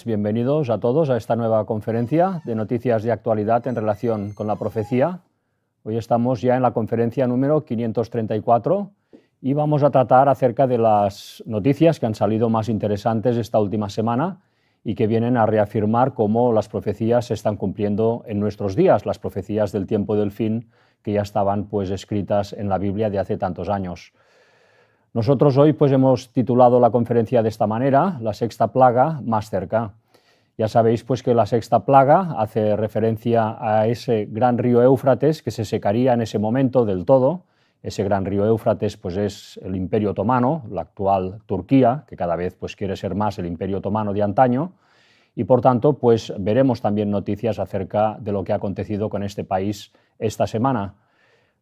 Bienvenidos a todos a esta nueva conferencia de noticias de actualidad en relación con la profecía. Hoy estamos ya en la conferencia número 534 y vamos a tratar acerca de las noticias que han salido más interesantes esta última semana y que vienen a reafirmar cómo las profecías se están cumpliendo en nuestros días, las profecías del tiempo del fin que ya estaban pues escritas en la Biblia de hace tantos años. Nosotros hoy pues hemos titulado la conferencia de esta manera: la sexta plaga más cerca. Ya sabéis pues que la sexta plaga hace referencia a ese gran río Éufrates que se secaría en ese momento del todo. Ese gran río Éufrates pues es el Imperio Otomano, la actual Turquía, que cada vez pues quiere ser más el Imperio Otomano de antaño, y por tanto pues veremos también noticias acerca de lo que ha acontecido con este país esta semana.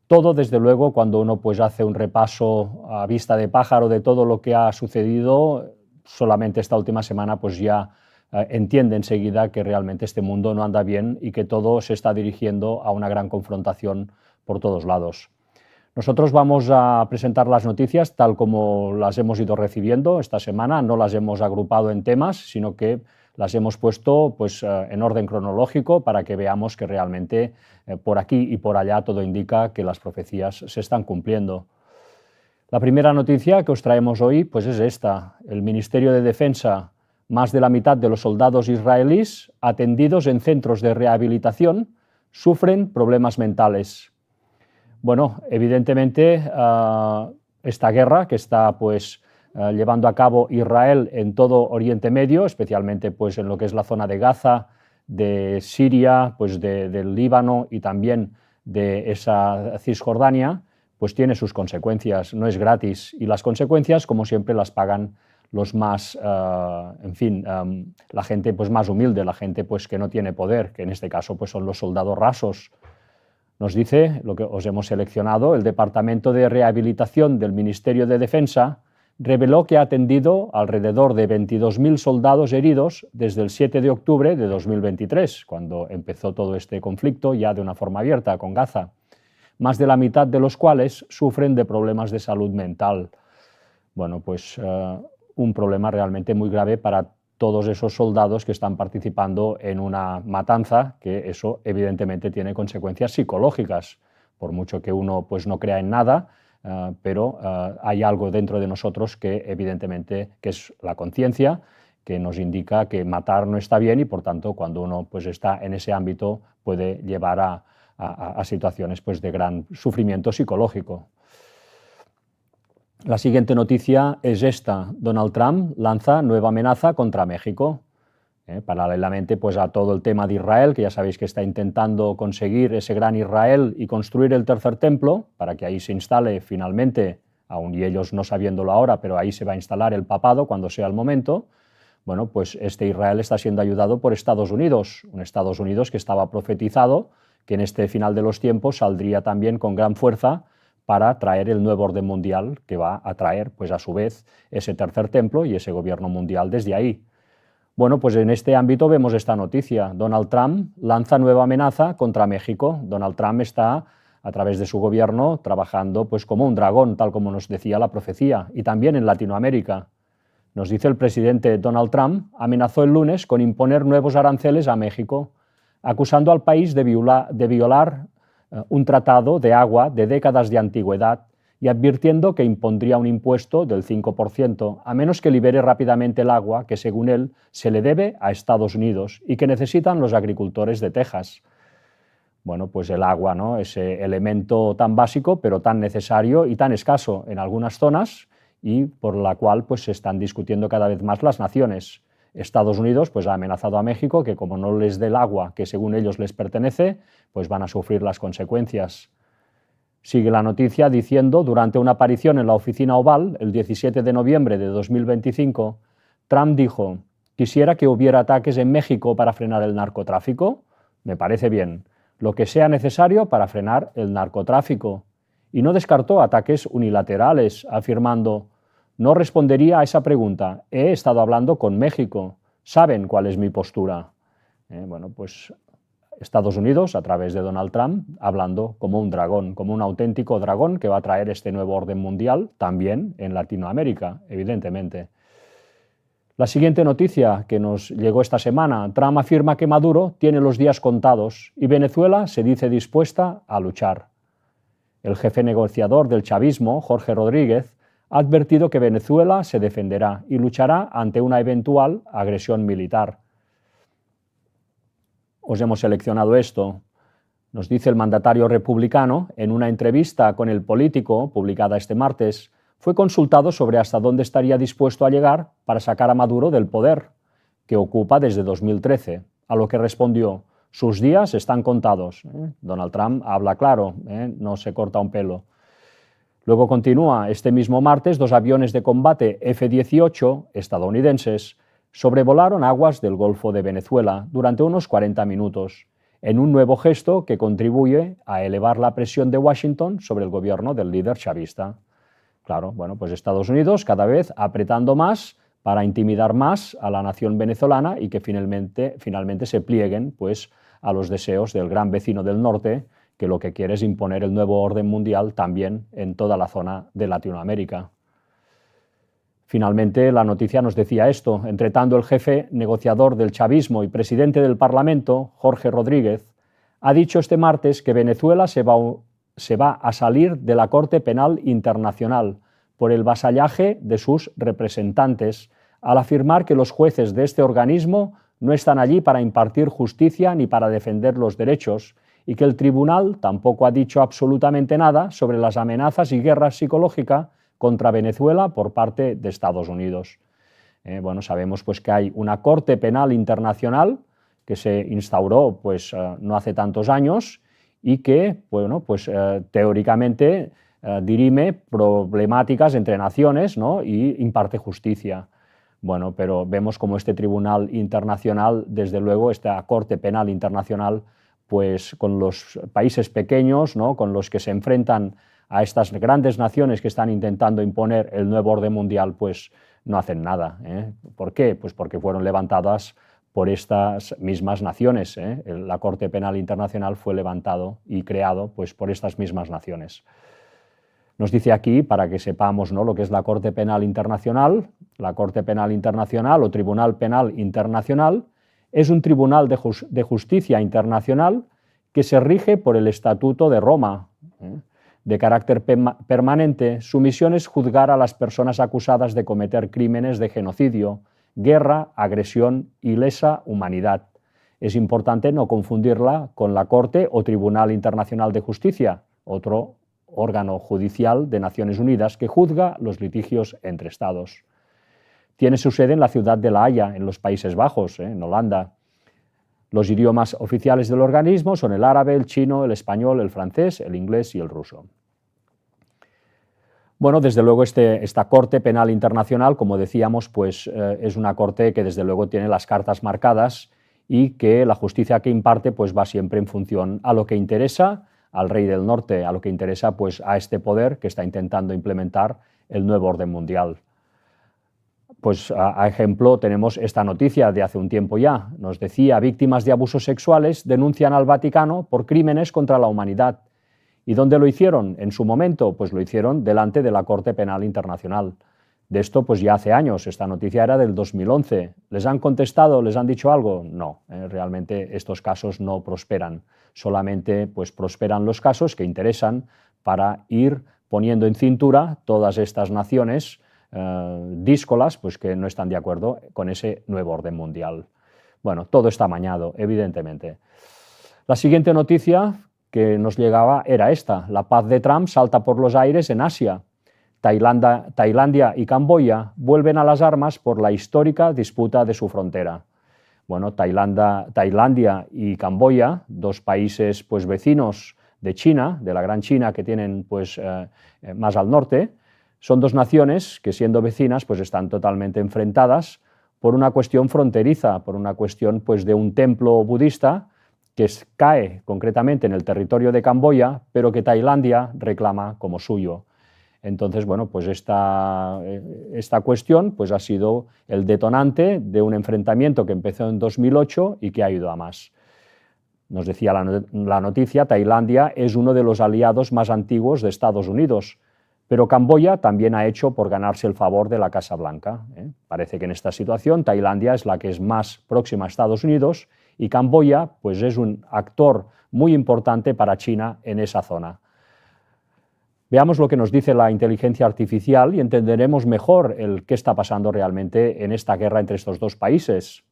Todo, desde luego, cuando uno pues hace un repaso a vista de pájaro de todo lo que ha sucedido, solamente esta última semana pues ya entiende enseguida que realmente este mundo no anda bien y que todo se está dirigiendo a una gran confrontación por todos lados. Nosotros vamos a presentar las noticias tal como las hemos ido recibiendo esta semana, no las hemos agrupado en temas, sino que las hemos puesto pues, en orden cronológico para que veamos que realmente por aquí y por allá todo indica que las profecías se están cumpliendo. La primera noticia que os traemos hoy pues es esta: el Ministerio de Defensa, más de la mitad de los soldados israelíes atendidos en centros de rehabilitación sufren problemas mentales. Bueno, evidentemente esta guerra que está pues llevando a cabo Israel en todo Oriente Medio, especialmente pues en lo que es la zona de Gaza, de Siria, pues del Líbano y también de esa Cisjordania, pues tiene sus consecuencias, no es gratis, y las consecuencias, como siempre, las pagan los más, la gente pues más humilde, la gente pues que no tiene poder, que en este caso pues son los soldados rasos. Nos dice, lo que os hemos seleccionado, el Departamento de Rehabilitación del Ministerio de Defensa reveló que ha atendido alrededor de 22.000 soldados heridos desde el 7 de octubre de 2023, cuando empezó todo este conflicto ya de una forma abierta con Gaza, más de la mitad de los cuales sufren de problemas de salud mental. Bueno, pues un problema realmente muy grave para todos esos soldados que están participando en una matanza, que eso evidentemente tiene consecuencias psicológicas, por mucho que uno pues no crea en nada, pero hay algo dentro de nosotros que evidentemente que es la conciencia, que nos indica que matar no está bien y por tanto cuando uno pues está en ese ámbito puede llevar a situaciones pues de gran sufrimiento psicológico. La siguiente noticia es esta: Donald Trump lanza nueva amenaza contra México. Paralelamente pues, a todo el tema de Israel, que ya sabéis que está intentando conseguir ese gran Israel y construir el tercer templo, para que ahí se instale finalmente, aun y ellos no sabiéndolo ahora, pero ahí se va a instalar el papado cuando sea el momento. Bueno, pues este Israel está siendo ayudado por Estados Unidos, un Estados Unidos que estaba profetizado que en este final de los tiempos saldría también con gran fuerza para traer el nuevo orden mundial, que va a traer pues, a su vez ese tercer templo y ese gobierno mundial desde ahí. Bueno, pues en este ámbito vemos esta noticia. Donald Trump lanza nueva amenaza contra México. Donald Trump está, a través de su gobierno, trabajando pues, como un dragón, tal como nos decía la profecía, y también en Latinoamérica. Nos dice el presidente Donald Trump, amenazó el lunes con imponer nuevos aranceles a México, acusando al país de violar un tratado de agua de décadas de antigüedad y advirtiendo que impondría un impuesto del 5%, a menos que libere rápidamente el agua que, según él, se le debe a Estados Unidos y que necesitan los agricultores de Texas. Bueno, pues el agua, ¿no? Ese elemento tan básico, pero tan necesario y tan escaso en algunas zonas y por la cual pues, se están discutiendo cada vez más las naciones. Estados Unidos pues, ha amenazado a México que como no les dé el agua que según ellos les pertenece, pues van a sufrir las consecuencias. Sigue la noticia diciendo, durante una aparición en la oficina Oval, el 17 de noviembre de 2025, Trump dijo, «Quisiera que hubiera ataques en México para frenar el narcotráfico. Me parece bien. Lo que sea necesario para frenar el narcotráfico». Y no descartó ataques unilaterales, afirmando, «No respondería a esa pregunta. He estado hablando con México. Saben cuál es mi postura». Bueno, pues Estados Unidos, a través de Donald Trump, hablando como un dragón, como un auténtico dragón que va a traer este nuevo orden mundial, también en Latinoamérica, evidentemente. La siguiente noticia que nos llegó esta semana, Trump afirma que Maduro tiene los días contados y Venezuela se dice dispuesta a luchar. El jefe negociador del chavismo, Jorge Rodríguez, ha advertido que Venezuela se defenderá y luchará ante una eventual agresión militar. Os hemos seleccionado esto. Nos dice el mandatario republicano, en una entrevista con El Político, publicada este martes, fue consultado sobre hasta dónde estaría dispuesto a llegar para sacar a Maduro del poder, que ocupa desde 2013, a lo que respondió, sus días están contados. Donald Trump habla claro, no se corta un pelo. Luego continúa, este mismo martes, 2 aviones de combate F-18 estadounidenses sobrevolaron aguas del Golfo de Venezuela durante unos 40 minutos, en un nuevo gesto que contribuye a elevar la presión de Washington sobre el gobierno del líder chavista. Claro, bueno, pues Estados Unidos cada vez apretando más para intimidar más a la nación venezolana y que finalmente se plieguen pues, a los deseos del gran vecino del norte, que lo que quiere es imponer el nuevo orden mundial también en toda la zona de Latinoamérica. Finalmente, la noticia nos decía esto. Entretanto, el jefe negociador del chavismo y presidente del Parlamento, Jorge Rodríguez, ha dicho este martes que Venezuela se va a salir de la Corte Penal Internacional por el vasallaje de sus representantes, al afirmar que los jueces de este organismo no están allí para impartir justicia ni para defender los derechos y que el tribunal tampoco ha dicho absolutamente nada sobre las amenazas y guerra psicológica contra Venezuela por parte de Estados Unidos. Bueno, sabemos pues, que hay una Corte Penal Internacional que se instauró pues, no hace tantos años y que bueno, pues, teóricamente dirime problemáticas entre naciones, ¿no? Y imparte justicia. Bueno, pero vemos como este Tribunal Internacional, desde luego, esta Corte Penal Internacional, pues con los países pequeños, ¿no? Con los que se enfrentan a estas grandes naciones que están intentando imponer el nuevo orden mundial, pues no hacen nada. ¿Por qué? Pues porque fueron levantadas por estas mismas naciones. La Corte Penal Internacional fue levantado y creado pues, por estas mismas naciones. Nos dice aquí, para que sepamos, ¿no? Lo que es la Corte Penal Internacional. La Corte Penal Internacional o Tribunal Penal Internacional es un tribunal de justicia internacional que se rige por el Estatuto de Roma. De carácter permanente, su misión es juzgar a las personas acusadas de cometer crímenes de genocidio, guerra, agresión y lesa humanidad. Es importante no confundirla con la Corte o Tribunal Internacional de Justicia, otro órgano judicial de Naciones Unidas que juzga los litigios entre Estados. Tiene su sede en la ciudad de La Haya, en los Países Bajos, en Holanda. Los idiomas oficiales del organismo son el árabe, el chino, el español, el francés, el inglés y el ruso. Bueno, desde luego esta Corte Penal Internacional, como decíamos, pues es una corte que desde luego tiene las cartas marcadas y que la justicia que imparte pues va siempre en función a lo que interesa al rey del norte, a lo que interesa pues a este poder que está intentando implementar el nuevo orden mundial. Pues a ejemplo tenemos esta noticia de hace un tiempo ya. Nos decía, víctimas de abusos sexuales denuncian al Vaticano por crímenes contra la humanidad. ¿Y dónde lo hicieron? En su momento, pues lo hicieron delante de la Corte Penal Internacional. De esto pues ya hace años, esta noticia era del 2011. ¿Les han contestado? ¿Les han dicho algo? No, realmente estos casos no prosperan. Solamente pues prosperan los casos que interesan para ir poniendo en cintura todas estas naciones díscolas, pues que no están de acuerdo con ese nuevo orden mundial. Bueno, todo está amañado, evidentemente. La siguiente noticia que nos llegaba era esta: la paz de Trump salta por los aires en Asia. Tailandia y Camboya vuelven a las armas por la histórica disputa de su frontera. Bueno, Tailandia y Camboya, dos países pues vecinos de China, de la Gran China, que tienen pues más al norte, son dos naciones que, siendo vecinas, pues están totalmente enfrentadas por una cuestión fronteriza, por una cuestión pues de un templo budista que cae concretamente en el territorio de Camboya, pero que Tailandia reclama como suyo. Entonces, bueno, pues esta cuestión pues ha sido el detonante de un enfrentamiento que empezó en 2008 y que ha ido a más. Nos decía la noticia, Tailandia es uno de los aliados más antiguos de Estados Unidos, pero Camboya también ha hecho por ganarse el favor de la Casa Blanca. Parece que en esta situación Tailandia es la que es más próxima a Estados Unidos y Camboya pues es un actor muy importante para China en esa zona. Veamos lo que nos dice la inteligencia artificial y entenderemos mejor qué está pasando realmente en esta guerra entre estos dos países.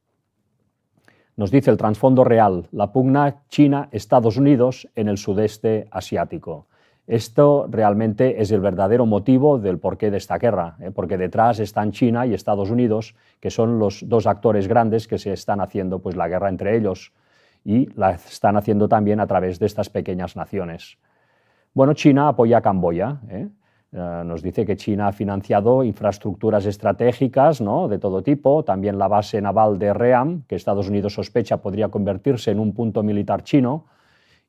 Nos dice el trasfondo real: la pugna China-Estados Unidos en el sudeste asiático. Esto realmente es el verdadero motivo del porqué de esta guerra, porque detrás están China y Estados Unidos, que son los dos actores grandes que se están haciendo pues, la guerra entre ellos, y la están haciendo también a través de estas pequeñas naciones. Bueno, China apoya a Camboya. Nos dice que China ha financiado infraestructuras estratégicas, ¿no?, de todo tipo, también la base naval de Ream, que Estados Unidos sospecha podría convertirse en un punto militar chino.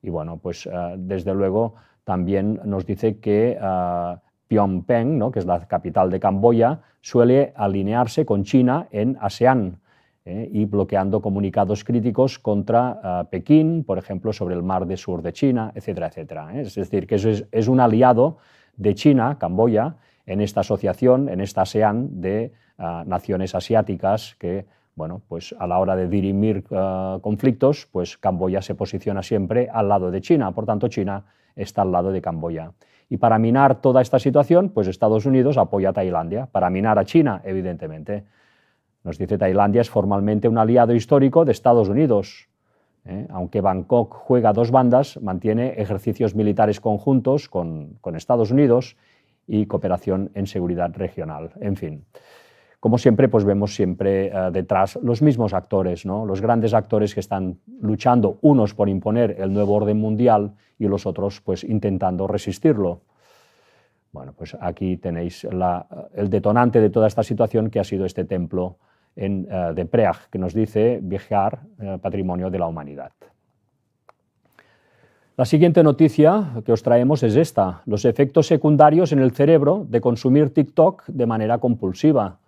Y bueno, pues desde luego también nos dice que Phnom Penh, ¿no?, que es la capital de Camboya, suele alinearse con China en ASEAN y bloqueando comunicados críticos contra Pekín, por ejemplo, sobre el mar del sur de China, etcétera, etcétera. Es decir, que eso es un aliado de China, Camboya, en esta asociación, en esta ASEAN de naciones asiáticas que, bueno, pues a la hora de dirimir conflictos, pues Camboya se posiciona siempre al lado de China, por tanto China está al lado de Camboya. Y para minar toda esta situación, pues Estados Unidos apoya a Tailandia, para minar a China, evidentemente. Nos dice Tailandia es formalmente un aliado histórico de Estados Unidos. Aunque Bangkok juega a dos bandas, mantiene ejercicios militares conjuntos con Estados Unidos y cooperación en seguridad regional. En fin, como siempre, pues vemos siempre detrás los mismos actores, ¿no?, los grandes actores que están luchando, unos por imponer el nuevo orden mundial y los otros pues intentando resistirlo. Bueno, pues aquí tenéis el detonante de toda esta situación, que ha sido este templo de Preah, que nos dice Bihar, Patrimonio de la Humanidad. La siguiente noticia que os traemos es esta: los efectos secundarios en el cerebro de consumir TikTok de manera compulsiva.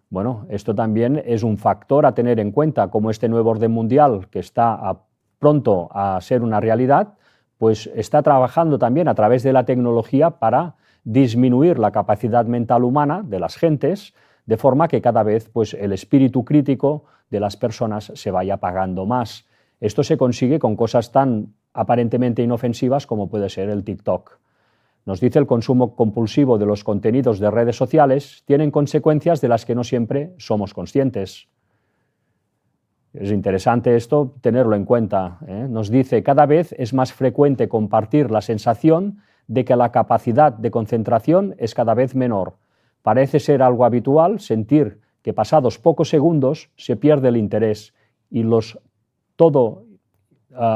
Bueno, esto también es un factor a tener en cuenta, como este nuevo orden mundial que está pronto a ser una realidad, pues está trabajando también a través de la tecnología para disminuir la capacidad mental humana de las gentes, de forma que cada vez pues, el espíritu crítico de las personas se vaya apagando más. Esto se consigue con cosas tan aparentemente inofensivas como puede ser el TikTok. Nos dice el consumo compulsivo de los contenidos de redes sociales tienen consecuencias de las que no siempre somos conscientes. Es interesante esto tenerlo en cuenta. Nos dice cada vez es más frecuente compartir la sensación de que la capacidad de concentración es cada vez menor. Parece ser algo habitual sentir que pasados pocos segundos se pierde el interés y todo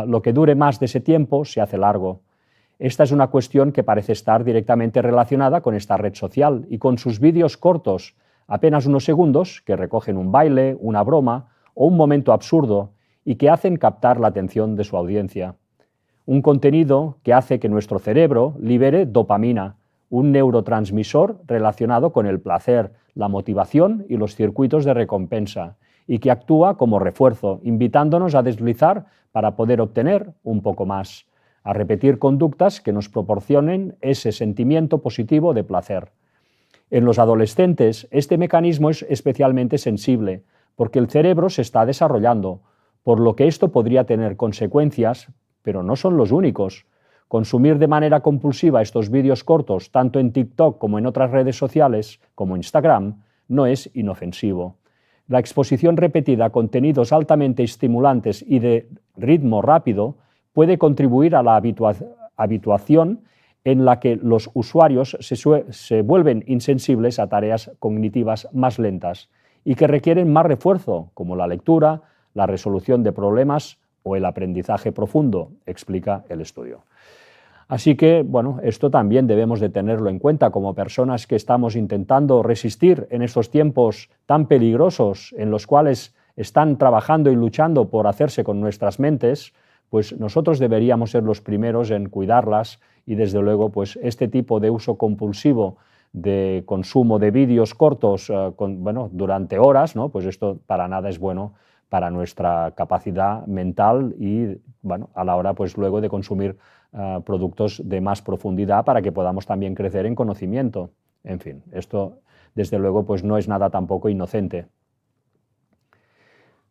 lo que dure más de ese tiempo se hace largo. Esta es una cuestión que parece estar directamente relacionada con esta red social y con sus vídeos cortos, apenas unos segundos, que recogen un baile, una broma o un momento absurdo y que hacen captar la atención de su audiencia. Un contenido que hace que nuestro cerebro libere dopamina, un neurotransmisor relacionado con el placer, la motivación y los circuitos de recompensa, y que actúa como refuerzo, invitándonos a deslizar para poder obtener un poco más, a repetir conductas que nos proporcionen ese sentimiento positivo de placer. En los adolescentes, este mecanismo es especialmente sensible, porque el cerebro se está desarrollando, por lo que esto podría tener consecuencias, pero no son los únicos, Consumir de manera compulsiva estos vídeos cortos, tanto en TikTok como en otras redes sociales, como Instagram, no es inofensivo. La exposición repetida a contenidos altamente estimulantes y de ritmo rápido puede contribuir a la habituación en la que los usuarios se vuelven insensibles a tareas cognitivas más lentas y que requieren más refuerzo, como la lectura, la resolución de problemas o el aprendizaje profundo, explica el estudio. Así que, bueno, esto también debemos de tenerlo en cuenta como personas que estamos intentando resistir en estos tiempos tan peligrosos en los cuales están trabajando y luchando por hacerse con nuestras mentes, pues nosotros deberíamos ser los primeros en cuidarlas y, desde luego, pues este tipo de uso compulsivo de consumo de vídeos cortos durante horas, ¿no? Pues esto para nada es bueno para nuestra capacidad mental y, bueno, a la hora pues luego de consumir productos de más profundidad para que podamos también crecer en conocimiento. En fin, esto desde luego pues no es nada tampoco inocente.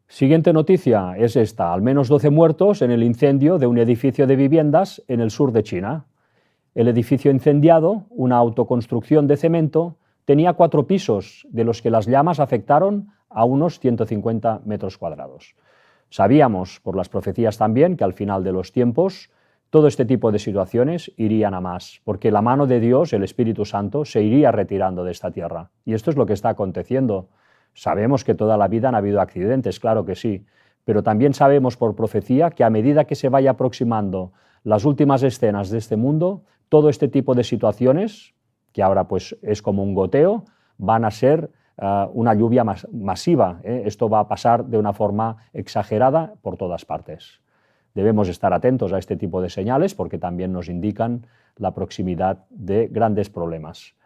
Siguiente noticia es esta: al menos 12 muertos en el incendio de un edificio de viviendas en el sur de China. El edificio incendiado, una autoconstrucción de cemento, tenía 4 pisos, de los que las llamas afectaron a unos 150 metros cuadrados. Sabíamos por las profecías también que al final de los tiempos todo este tipo de situaciones irían a más, porque la mano de Dios, el Espíritu Santo, se iría retirando de esta tierra. Y esto es lo que está aconteciendo. Sabemos que toda la vida han habido accidentes, claro que sí, pero también sabemos por profecía que a medida que se vaya aproximando las últimas escenas de este mundo, todo este tipo de situaciones, que ahora pues es como un goteo, van a ser una lluvia masiva. Esto va a pasar de una forma exagerada por todas partes. Debemos estar atentos a este tipo de señales porque también nos indican la proximidad de grandes problemas.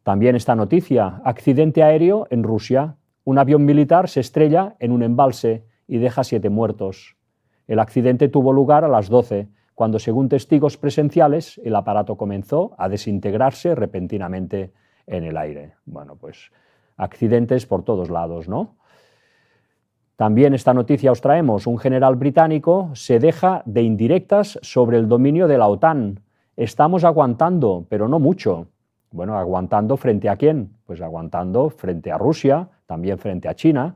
También esta noticia: accidente aéreo en Rusia. Un avión militar se estrella en un embalse y deja 7 muertos. El accidente tuvo lugar a las 12, cuando, según testigos presenciales, el aparato comenzó a desintegrarse repentinamente en el aire. Bueno, pues accidentes por todos lados, ¿no? También esta noticia os traemos: un general británico se deja de indirectas sobre el dominio de la OTAN. Estamos aguantando, pero no mucho. Bueno, ¿aguantando frente a quién? Pues aguantando frente a Rusia, también frente a China.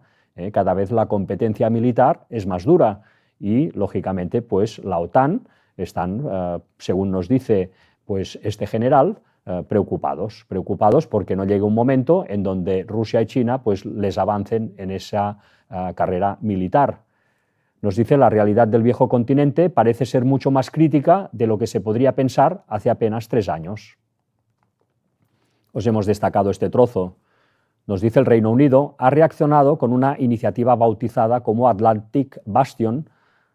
Cada vez la competencia militar es más dura y, lógicamente, pues la OTAN están, según nos dice pues este general, preocupados porque no llegue un momento en donde Rusia y China pues les avancen en esa carrera militar. Nos dice: la realidad del viejo continente parece ser mucho más crítica de lo que se podría pensar hace apenas 3 años. Os hemos destacado este trozo. Nos dice: el Reino Unido ha reaccionado con una iniciativa bautizada como Atlantic Bastion.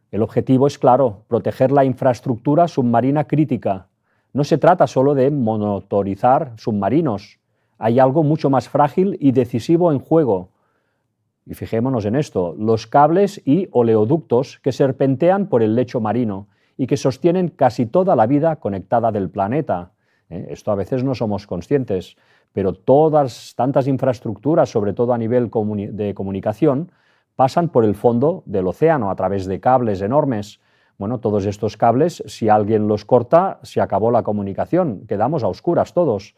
El objetivo es claro: proteger la infraestructura submarina crítica. No se trata solo de monitorizar submarinos. Hay algo mucho más frágil y decisivo en juego. Y fijémonos en esto: los cables y oleoductos que serpentean por el lecho marino y que sostienen casi toda la vida conectada del planeta. Esto a veces no somos conscientes, pero tantas infraestructuras, sobre todo a nivel de comunicación, pasan por el fondo del océano a través de cables enormes. Bueno, todos estos cables, si alguien los corta, se acabó la comunicación, quedamos a oscuras todos.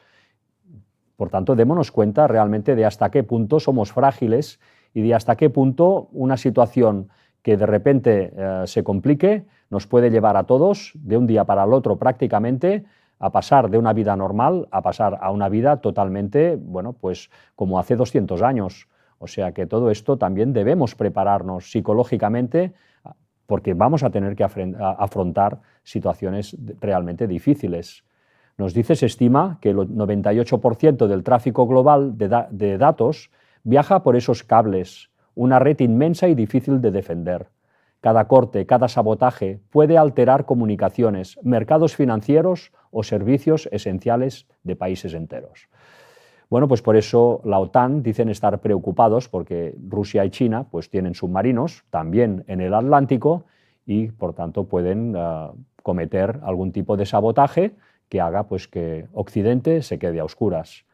Por tanto, démonos cuenta realmente de hasta qué punto somos frágiles y de hasta qué punto una situación que de repente se complique nos puede llevar a todos, de un día para el otro prácticamente, a pasar de una vida normal a pasar a una vida totalmente, bueno, pues como hace 200 años. O sea que todo esto también debemos prepararnos psicológicamente, porque vamos a tener que afrontar situaciones realmente difíciles. Nos dice: se estima que el 98% del tráfico global de datos viaja por esos cables, una red inmensa y difícil de defender. Cada corte, cada sabotaje puede alterar comunicaciones, mercados financieros o servicios esenciales de países enteros. Bueno, pues por eso la OTAN dicen estar preocupados porque Rusia y China pues tienen submarinos también en el Atlántico y por tanto pueden cometer algún tipo de sabotaje que haga pues que Occidente se quede a oscuras.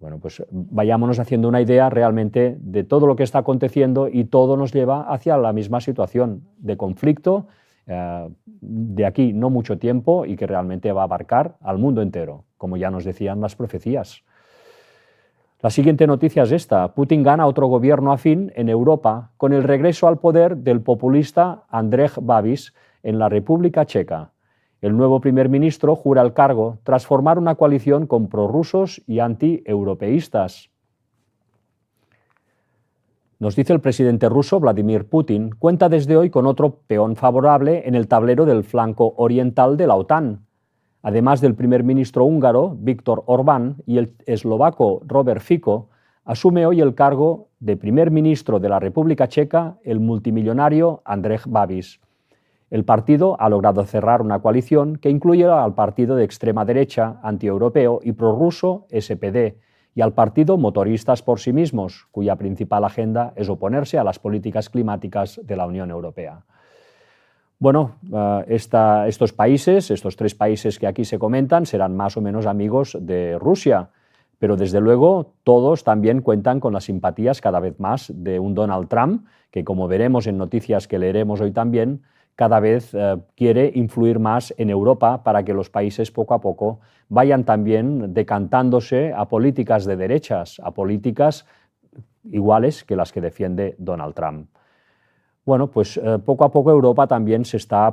Bueno, pues vayámonos haciendo una idea realmente de todo lo que está aconteciendo y todo nos lleva hacia la misma situación de conflicto de aquí no mucho tiempo y que realmente va a abarcar al mundo entero, como ya nos decían las profecías. La siguiente noticia es esta: Putin gana otro gobierno afín en Europa con el regreso al poder del populista Andrej Babiš en la República Checa. El nuevo primer ministro jura el cargo tras formar una coalición con prorrusos y anti-europeístas. Nos dice el presidente ruso Vladimir Putin, cuenta desde hoy con otro peón favorable en el tablero del flanco oriental de la OTAN. Además del primer ministro húngaro Viktor Orbán y el eslovaco Robert Fico, asume hoy el cargo de primer ministro de la República Checa el multimillonario Andrej Babiš. El partido ha logrado cerrar una coalición que incluye al partido de extrema derecha, antieuropeo y prorruso SPD, y al partido Motoristas por sí mismos, cuya principal agenda es oponerse a las políticas climáticas de la Unión Europea. Bueno, estos tres países que aquí se comentan, serán más o menos amigos de Rusia, pero desde luego todos también cuentan con las simpatías cada vez más de un Donald Trump, que como veremos en noticias que leeremos hoy también, cada vez quiere influir más en Europa para que los países poco a poco vayan también decantándose a políticas de derechas, a políticas iguales que las que defiende Donald Trump. Bueno, pues poco a poco Europa también se está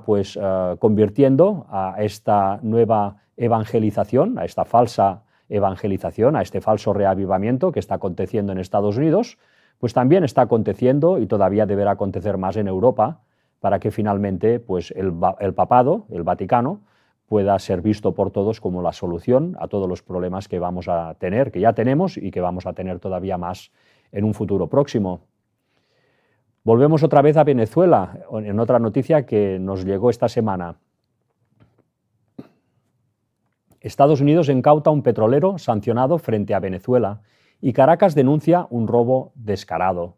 convirtiendo a esta nueva evangelización, a esta falsa evangelización, a este falso reavivamiento que está aconteciendo en Estados Unidos, pues también está aconteciendo y todavía deberá acontecer más en Europa, para que finalmente pues, el papado, el Vaticano, pueda ser visto por todos como la solución a todos los problemas que vamos a tener, que ya tenemos y que vamos a tener todavía más en un futuro próximo. Volvemos otra vez a Venezuela, en otra noticia que nos llegó esta semana. Estados Unidos incauta un petrolero sancionado frente a Venezuela y Caracas denuncia un robo descarado.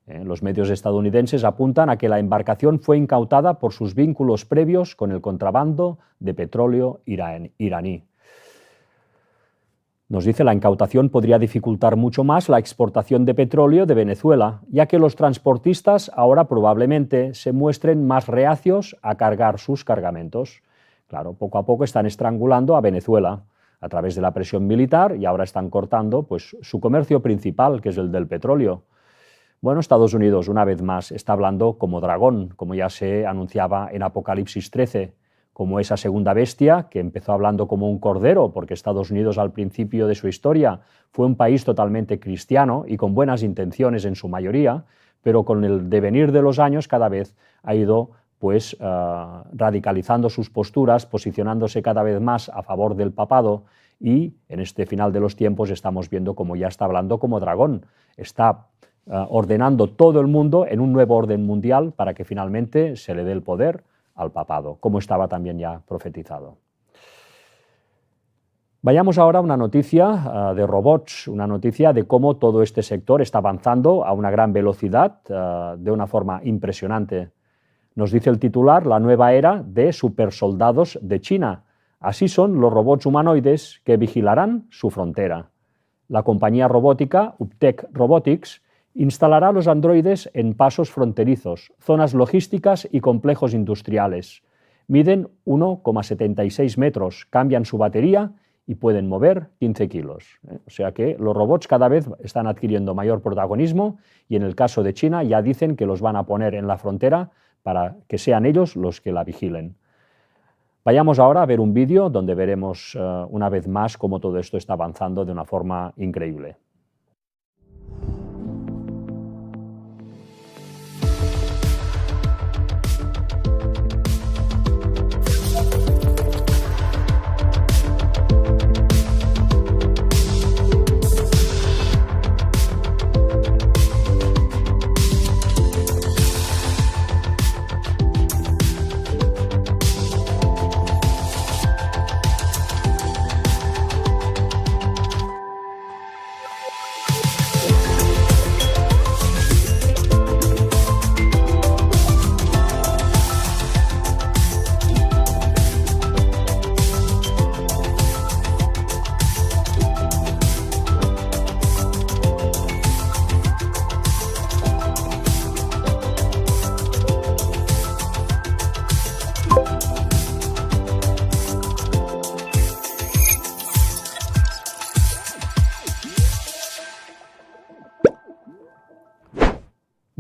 Los medios estadounidenses apuntan a que la embarcación fue incautada por sus vínculos previos con el contrabando de petróleo iraní. Nos dice, la incautación podría dificultar mucho más la exportación de petróleo de Venezuela, ya que los transportistas ahora probablemente se muestren más reacios a cargar sus cargamentos. Claro, poco a poco están estrangulando a Venezuela a través de la presión militar y ahora están cortando pues, su comercio principal, que es el del petróleo. Bueno, Estados Unidos, una vez más, está hablando como dragón, como ya se anunciaba en Apocalipsis 13, como esa segunda bestia que empezó hablando como un cordero, porque Estados Unidos al principio de su historia fue un país totalmente cristiano y con buenas intenciones en su mayoría, pero con el devenir de los años cada vez ha ido pues, radicalizando sus posturas, posicionándose cada vez más a favor del papado y en este final de los tiempos estamos viendo como ya está hablando como dragón, está ordenando todo el mundo en un nuevo orden mundial para que finalmente se le dé el poder al papado, como estaba también ya profetizado. Vayamos ahora a una noticia de robots, una noticia de cómo todo este sector está avanzando a una gran velocidad, de una forma impresionante. Nos dice el titular, la nueva era de supersoldados de China. Así son los robots humanoides que vigilarán su frontera. La compañía robótica Uptech Robotics instalará los androides en pasos fronterizos, zonas logísticas y complejos industriales. Miden 1,76 metros, cambian su batería y pueden mover 15 kilos. O sea que los robots cada vez están adquiriendo mayor protagonismo y en el caso de China ya dicen que los van a poner en la frontera para que sean ellos los que la vigilen. Vayamos ahora a ver un vídeo donde veremos una vez más cómo todo esto está avanzando de una forma increíble.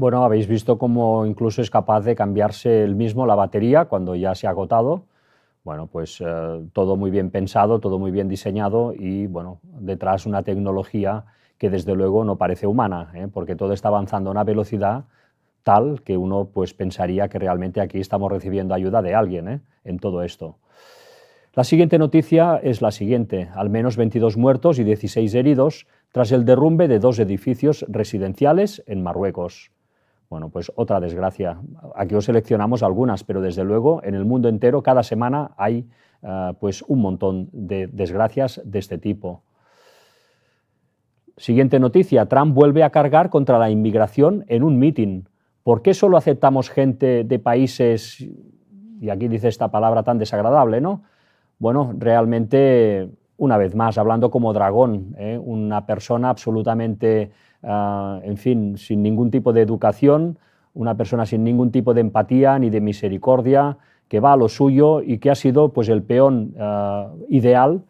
Bueno, habéis visto cómo incluso es capaz de cambiarse él mismo la batería cuando ya se ha agotado. Bueno, pues todo muy bien pensado, todo muy bien diseñado y, bueno, detrás una tecnología que desde luego no parece humana, porque todo está avanzando a una velocidad tal que uno pues pensaría que realmente aquí estamos recibiendo ayuda de alguien en todo esto. La siguiente noticia es la siguiente: al menos 22 muertos y 16 heridos tras el derrumbe de 2 edificios residenciales en Marruecos. Bueno, pues otra desgracia. Aquí os seleccionamos algunas, pero desde luego en el mundo entero cada semana hay pues un montón de desgracias de este tipo. Siguiente noticia: Trump vuelve a cargar contra la inmigración en un mitin. ¿Por qué solo aceptamos gente de países, y aquí dice esta palabra tan desagradable, ¿no? Bueno, realmente, una vez más, hablando como dragón, una persona absolutamente, en fin, sin ningún tipo de educación, una persona sin ningún tipo de empatía ni de misericordia, que va a lo suyo y que ha sido pues, el peón ideal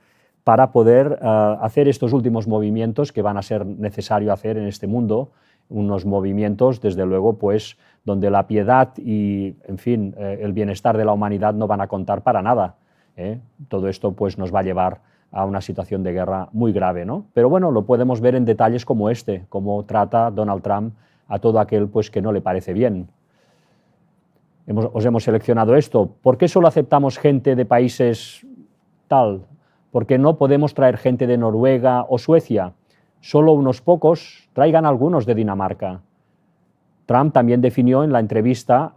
para poder hacer estos últimos movimientos que van a ser necesario hacer en este mundo, unos movimientos, desde luego, pues, donde la piedad y, en fin, el bienestar de la humanidad no van a contar para nada. Todo esto pues, nos va a llevar a una situación de guerra muy grave, ¿no? Pero bueno, lo podemos ver en detalles como este, cómo trata Donald Trump a todo aquel pues, que no le parece bien. Os hemos seleccionado esto. ¿Por qué solo aceptamos gente de países tal? ¿Por qué no podemos traer gente de Noruega o Suecia? Solo unos pocos, traigan algunos de Dinamarca. Trump también definió en la entrevista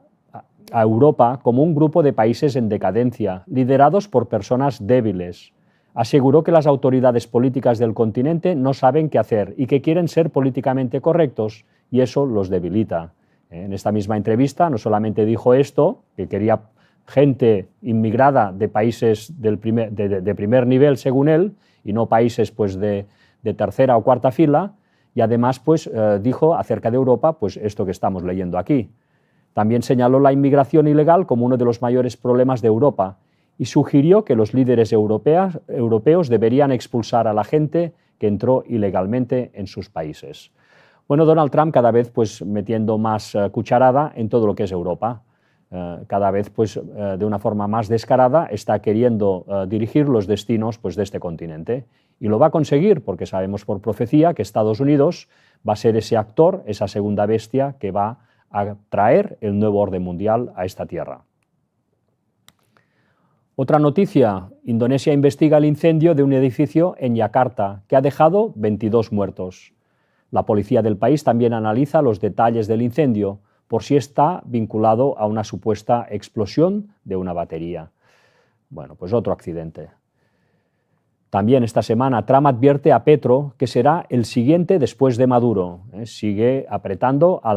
a Europa como un grupo de países en decadencia, liderados por personas débiles. Aseguró que las autoridades políticas del continente no saben qué hacer y que quieren ser políticamente correctos, y eso los debilita. En esta misma entrevista no solamente dijo esto, que quería gente inmigrada de países de primer nivel, según él, y no países pues, de tercera o cuarta fila, y además pues, dijo acerca de Europa pues, esto que estamos leyendo aquí. También señaló la inmigración ilegal como uno de los mayores problemas de Europa y sugirió que los líderes europeos deberían expulsar a la gente que entró ilegalmente en sus países. Bueno, Donald Trump cada vez pues, metiendo más cucharada en todo lo que es Europa. Cada vez pues, de una forma más descarada está queriendo dirigir los destinos pues, de este continente. Y lo va a conseguir porque sabemos por profecía que Estados Unidos va a ser ese actor, esa segunda bestia que va a traer el nuevo orden mundial a esta tierra. Otra noticia: Indonesia investiga el incendio de un edificio en Yakarta que ha dejado 22 muertos. La policía del país también analiza los detalles del incendio por si está vinculado a una supuesta explosión de una batería. Bueno, pues otro accidente. También esta semana Trump advierte a Petro que será el siguiente después de Maduro. Sigue apretando a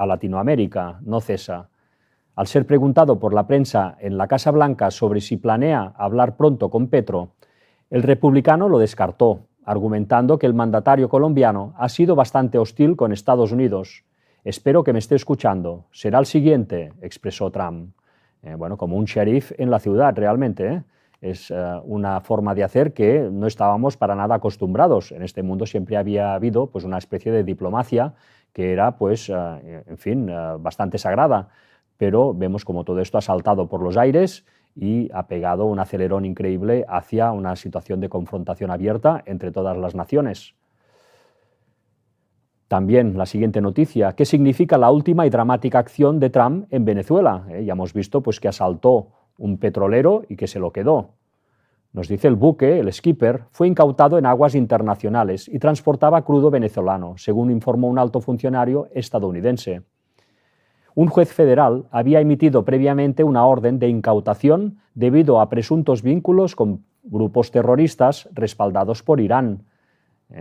Latinoamérica, no cesa. Al ser preguntado por la prensa en la Casa Blanca sobre si planea hablar pronto con Petro, el republicano lo descartó, argumentando que el mandatario colombiano ha sido bastante hostil con Estados Unidos. Espero que me esté escuchando. Será el siguiente, expresó Trump. Bueno, como un sheriff en la ciudad, realmente, Es una forma de hacer que no estábamos para nada acostumbrados. En este mundo siempre había habido pues, una especie de diplomacia que era, pues, en fin, bastante sagrada, pero vemos como todo esto ha saltado por los aires y ha pegado un acelerón increíble hacia una situación de confrontación abierta entre todas las naciones. También la siguiente noticia: ¿qué significa la última y dramática acción de Trump en Venezuela? Ya hemos visto pues, que asaltó un petrolero y que se lo quedó. Nos dice el buque, el Skipper, fue incautado en aguas internacionales y transportaba crudo venezolano, según informó un alto funcionario estadounidense. Un juez federal había emitido previamente una orden de incautación debido a presuntos vínculos con grupos terroristas respaldados por Irán.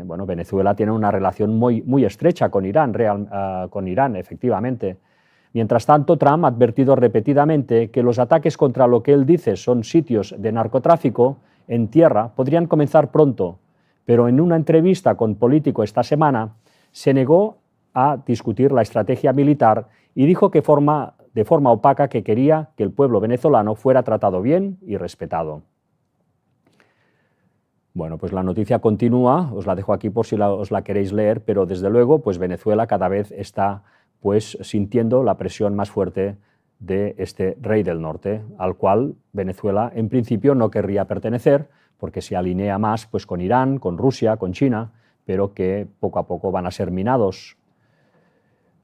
Bueno, Venezuela tiene una relación muy estrecha con Irán, efectivamente. Mientras tanto, Trump ha advertido repetidamente que los ataques contra lo que él dice son sitios de narcotráfico en tierra podrían comenzar pronto, pero en una entrevista con Político esta semana se negó a discutir la estrategia militar y dijo que de forma opaca que quería que el pueblo venezolano fuera tratado bien y respetado. Bueno, pues la noticia continúa, os la dejo aquí por si os la queréis leer, pero desde luego, pues Venezuela cada vez está pues sintiendo la presión más fuerte de este rey del norte, al cual Venezuela en principio no querría pertenecer, porque se alinea más pues, con Irán, con Rusia, con China, pero que poco a poco van a ser minados.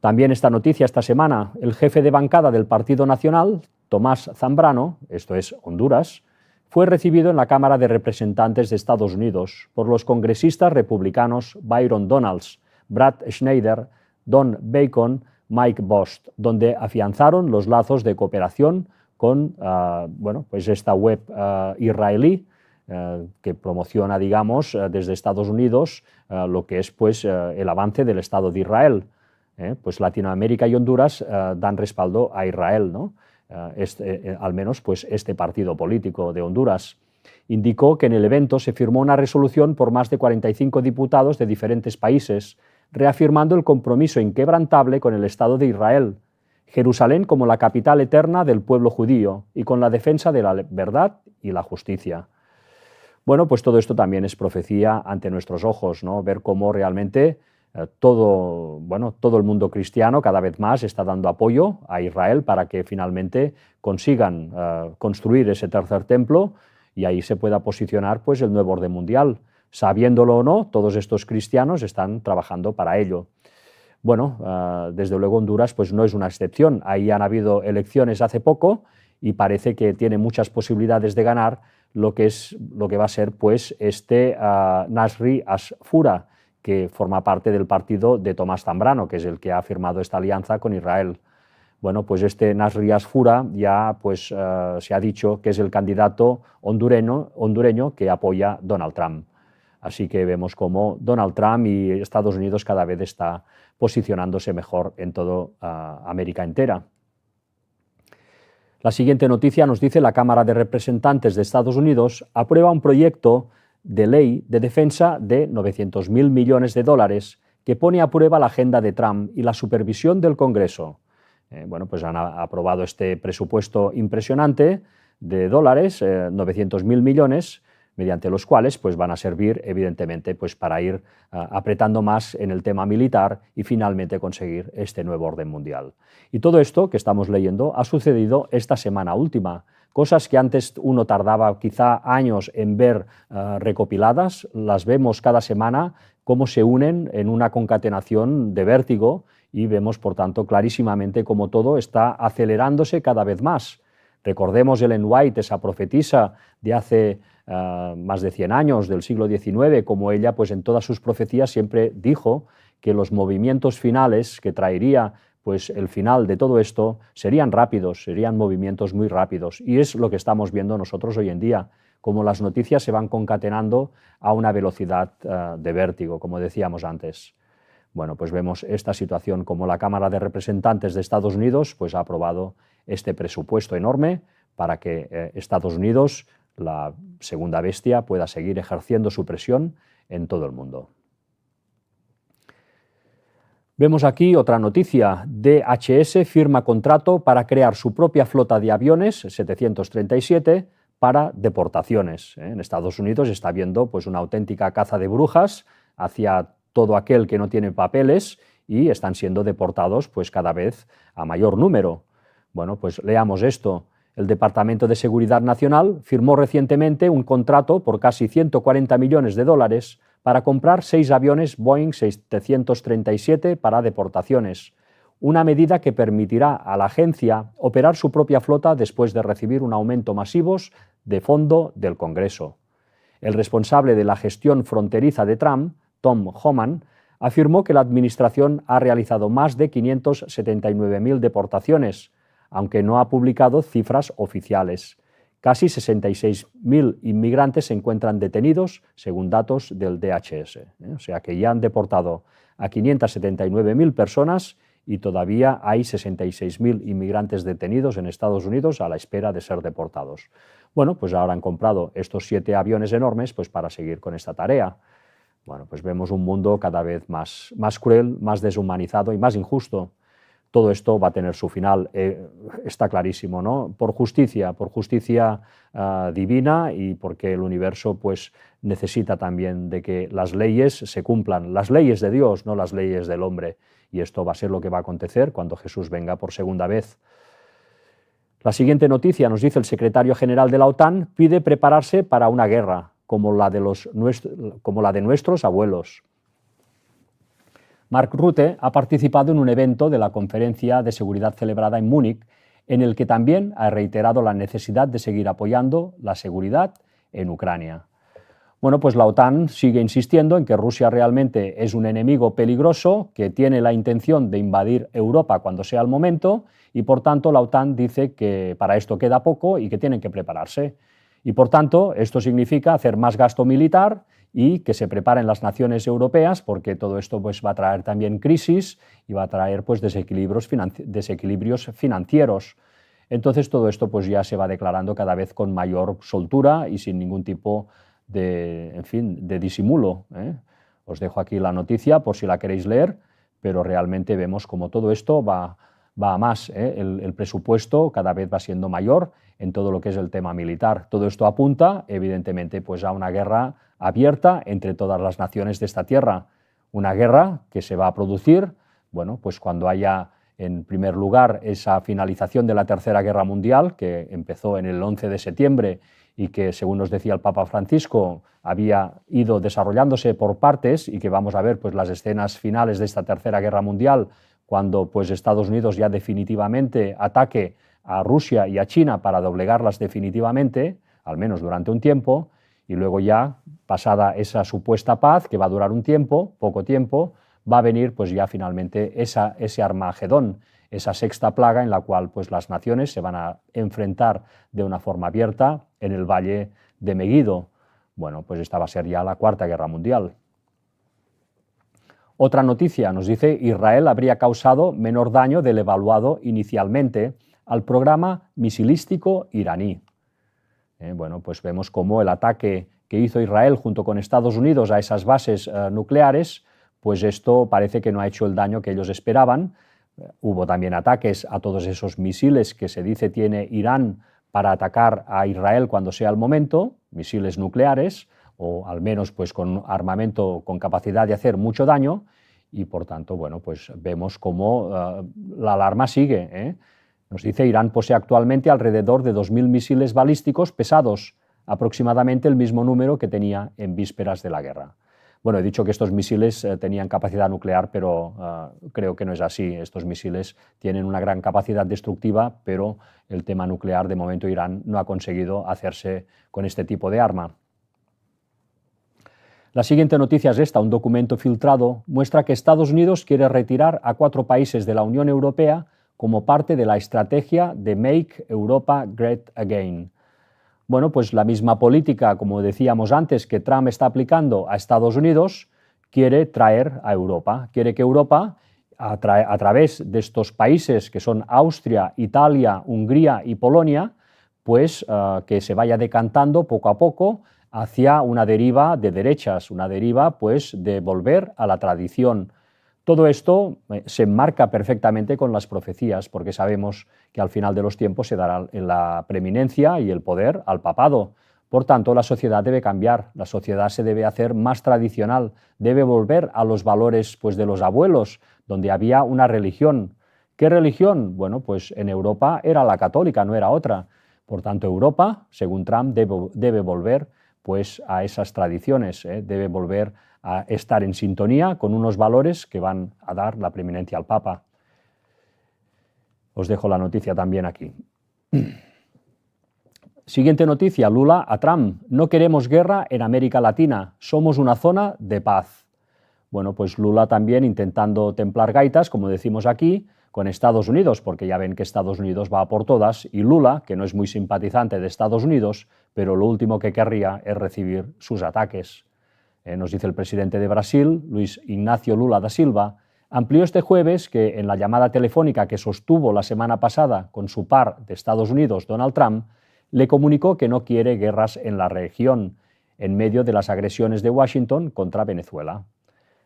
También esta noticia esta semana, el jefe de bancada del Partido Nacional, Tomás Zambrano, esto es Honduras, fue recibido en la Cámara de Representantes de Estados Unidos por los congresistas republicanos Byron Donalds, Brad Schneider, Don Bacon, Mike Bost, donde afianzaron los lazos de cooperación con pues esta web israelí que promociona, digamos, desde Estados Unidos lo que es pues, el avance del Estado de Israel. Pues Latinoamérica y Honduras dan respaldo a Israel, ¿no? Al menos pues, este partido político de Honduras. Indicó que en el evento se firmó una resolución por más de 45 diputados de diferentes países, reafirmando el compromiso inquebrantable con el Estado de Israel, Jerusalén como la capital eterna del pueblo judío y con la defensa de la verdad y la justicia. Bueno, pues todo esto también es profecía ante nuestros ojos, ¿no? Ver cómo realmente todo el mundo cristiano cada vez más está dando apoyo a Israel para que finalmente consigan construir ese tercer templo y ahí se pueda posicionar pues, el nuevo orden mundial. Sabiéndolo o no, todos estos cristianos están trabajando para ello. Bueno, desde luego Honduras pues, no es una excepción. Ahí han habido elecciones hace poco y parece que tiene muchas posibilidades de ganar lo que va a ser pues, este Nasri Asfura, que forma parte del partido de Tomás Zambrano, que es el que ha firmado esta alianza con Israel. Bueno, pues este Nasri Asfura ya pues, se ha dicho que es el candidato hondureño que apoya a Donald Trump. Así que vemos cómo Donald Trump y Estados Unidos cada vez está posicionándose mejor en toda América entera. La siguiente noticia nos dice: la Cámara de Representantes de Estados Unidos aprueba un proyecto de ley de defensa de 900.000 millones de dólares que pone a prueba la agenda de Trump y la supervisión del Congreso. Bueno, pues han aprobado este presupuesto impresionante de dólares, 900.000 millones, mediante los cuales pues, van a servir, evidentemente, pues, para ir apretando más en el tema militar y finalmente conseguir este nuevo orden mundial. Y todo esto que estamos leyendo ha sucedido esta semana última. Cosas que antes uno tardaba quizá años en ver recopiladas, las vemos cada semana cómo se unen en una concatenación de vértigo y vemos, por tanto, clarísimamente cómo todo está acelerándose cada vez más. Recordemos Ellen White, esa profetisa de hace más de 100 años, del siglo XIX, como ella pues, en todas sus profecías siempre dijo que los movimientos finales que traería pues, el final de todo esto serían rápidos, serían movimientos muy rápidos. Y es lo que estamos viendo nosotros hoy en día, como las noticias se van concatenando a una velocidad de vértigo, como decíamos antes. Bueno, pues vemos esta situación como la Cámara de Representantes de Estados Unidos pues, ha aprobado este presupuesto enorme para que Estados Unidos, la segunda bestia, pueda seguir ejerciendo su presión en todo el mundo. Vemos aquí otra noticia. DHS firma contrato para crear su propia flota de aviones, 737, para deportaciones. En Estados Unidos está habiendo pues, una auténtica caza de brujas hacia todo aquel que no tiene papeles y están siendo deportados pues, cada vez a mayor número. Bueno, pues leamos esto. El Departamento de Seguridad Nacional firmó recientemente un contrato por casi 140 millones de dólares para comprar 6 aviones Boeing 737 para deportaciones, una medida que permitirá a la agencia operar su propia flota después de recibir un aumento masivo de fondo del Congreso. El responsable de la gestión fronteriza de Trump, Tom Homan, afirmó que la administración ha realizado más de 579.000 deportaciones, aunque no ha publicado cifras oficiales. Casi 66.000 inmigrantes se encuentran detenidos, según datos del DHS. O sea que ya han deportado a 579.000 personas y todavía hay 66.000 inmigrantes detenidos en Estados Unidos a la espera de ser deportados. Bueno, pues ahora han comprado estos 7 aviones enormes pues para seguir con esta tarea. Bueno, pues vemos un mundo cada vez más cruel, más deshumanizado y más injusto. todo esto va a tener su final, está clarísimo, ¿no? Por justicia divina, y porque el universo pues necesita también de que las leyes se cumplan, las leyes de Dios, no las leyes del hombre, y esto va a ser lo que va a acontecer cuando Jesús venga por segunda vez. La siguiente noticia nos dice: el secretario general de la OTAN pide prepararse para una guerra como la de nuestros abuelos. Mark Rutte ha participado en un evento de la Conferencia de Seguridad celebrada en Múnich, en el que también ha reiterado la necesidad de seguir apoyando la seguridad en Ucrania. Bueno, pues la OTAN sigue insistiendo en que Rusia realmente es un enemigo peligroso, que tiene la intención de invadir Europa cuando sea el momento, y por tanto la OTAN dice que para esto queda poco y que tienen que prepararse. Y por tanto esto significa hacer más gasto militar y que se preparen las naciones europeas, porque todo esto pues va a traer también crisis y va a traer pues desequilibrios financieros. Entonces todo esto pues ya se va declarando cada vez con mayor soltura y sin ningún tipo de disimulo. Os dejo aquí la noticia por si la queréis leer, pero realmente vemos como todo esto va a más. El presupuesto cada vez va siendo mayor en todo lo que es el tema militar. Todo esto apunta, evidentemente, pues a una guerra abierta entre todas las naciones de esta tierra. Una guerra que se va a producir, bueno, pues cuando haya, en primer lugar, esa finalización de la Tercera Guerra Mundial, que empezó en el 11 de septiembre y que, según nos decía el Papa Francisco, había ido desarrollándose por partes, y que vamos a ver pues las escenas finales de esta Tercera Guerra Mundial, cuando pues Estados Unidos ya definitivamente ataque a Rusia y a China para doblegarlas definitivamente, al menos durante un tiempo, y luego ya, pasada esa supuesta paz, que va a durar un tiempo, poco tiempo, va a venir pues ya finalmente ese Armagedón, esa sexta plaga en la cual pues las naciones se van a enfrentar de una forma abierta en el valle de Megiddo. Bueno, pues esta va a ser ya la Cuarta Guerra Mundial. Otra noticia nos dice: Israel habría causado menor daño del evaluado inicialmente al programa misilístico iraní. Bueno, pues vemos cómo el ataque que hizo Israel junto con Estados Unidos a esas bases nucleares, pues esto parece que no ha hecho el daño que ellos esperaban. Hubo también ataques a todos esos misiles que se dice tiene Irán para atacar a Israel cuando sea el momento, misiles nucleares, o al menos pues con armamento con capacidad de hacer mucho daño, y por tanto, bueno, pues vemos cómo la alarma sigue. Nos dice: Irán posee actualmente alrededor de 2.000 misiles balísticos pesados, aproximadamente el mismo número que tenía en vísperas de la guerra. Bueno, he dicho que estos misiles tenían capacidad nuclear, pero creo que no es así. Estos misiles tienen una gran capacidad destructiva, pero el tema nuclear, de momento, Irán no ha conseguido hacerse con este tipo de arma. La siguiente noticia es esta: un documento filtrado muestra que Estados Unidos quiere retirar a 4 países de la Unión Europea como parte de la estrategia de Make Europa Great Again. Bueno, pues la misma política, como decíamos antes, que Trump está aplicando a Estados Unidos, quiere traer a Europa. Quiere que Europa, a través de estos países que son Austria, Italia, Hungría y Polonia, pues que se vaya decantando poco a poco hacia una deriva de derechas, una deriva pues de volver a la tradición. Todo esto se enmarca perfectamente con las profecías, porque sabemos que al final de los tiempos se dará la preeminencia y el poder al papado. Por tanto, la sociedad debe cambiar, la sociedad se debe hacer más tradicional, debe volver a los valores pues, de los abuelos, donde había una religión. ¿Qué religión? Bueno, pues en Europa era la católica, no era otra. Por tanto, Europa, según Trump, debe volver pues, a esas tradiciones, debe volver a estar en sintonía con unos valores que van a dar la preeminencia al Papa. Os dejo la noticia también aquí. Siguiente noticia: Lula a Trump: no queremos guerra en América Latina, somos una zona de paz. Bueno, pues Lula también intentando templar gaitas, como decimos aquí, con Estados Unidos, porque ya ven que Estados Unidos va a por todas, y Lula, que no es muy simpatizante de Estados Unidos, pero lo último que querría es recibir sus ataques. Nos dice el presidente de Brasil, Luis Ignacio Lula da Silva, amplió este jueves que en la llamada telefónica que sostuvo la semana pasada con su par de Estados Unidos, Donald Trump, le comunicó que no quiere guerras en la región, en medio de las agresiones de Washington contra Venezuela.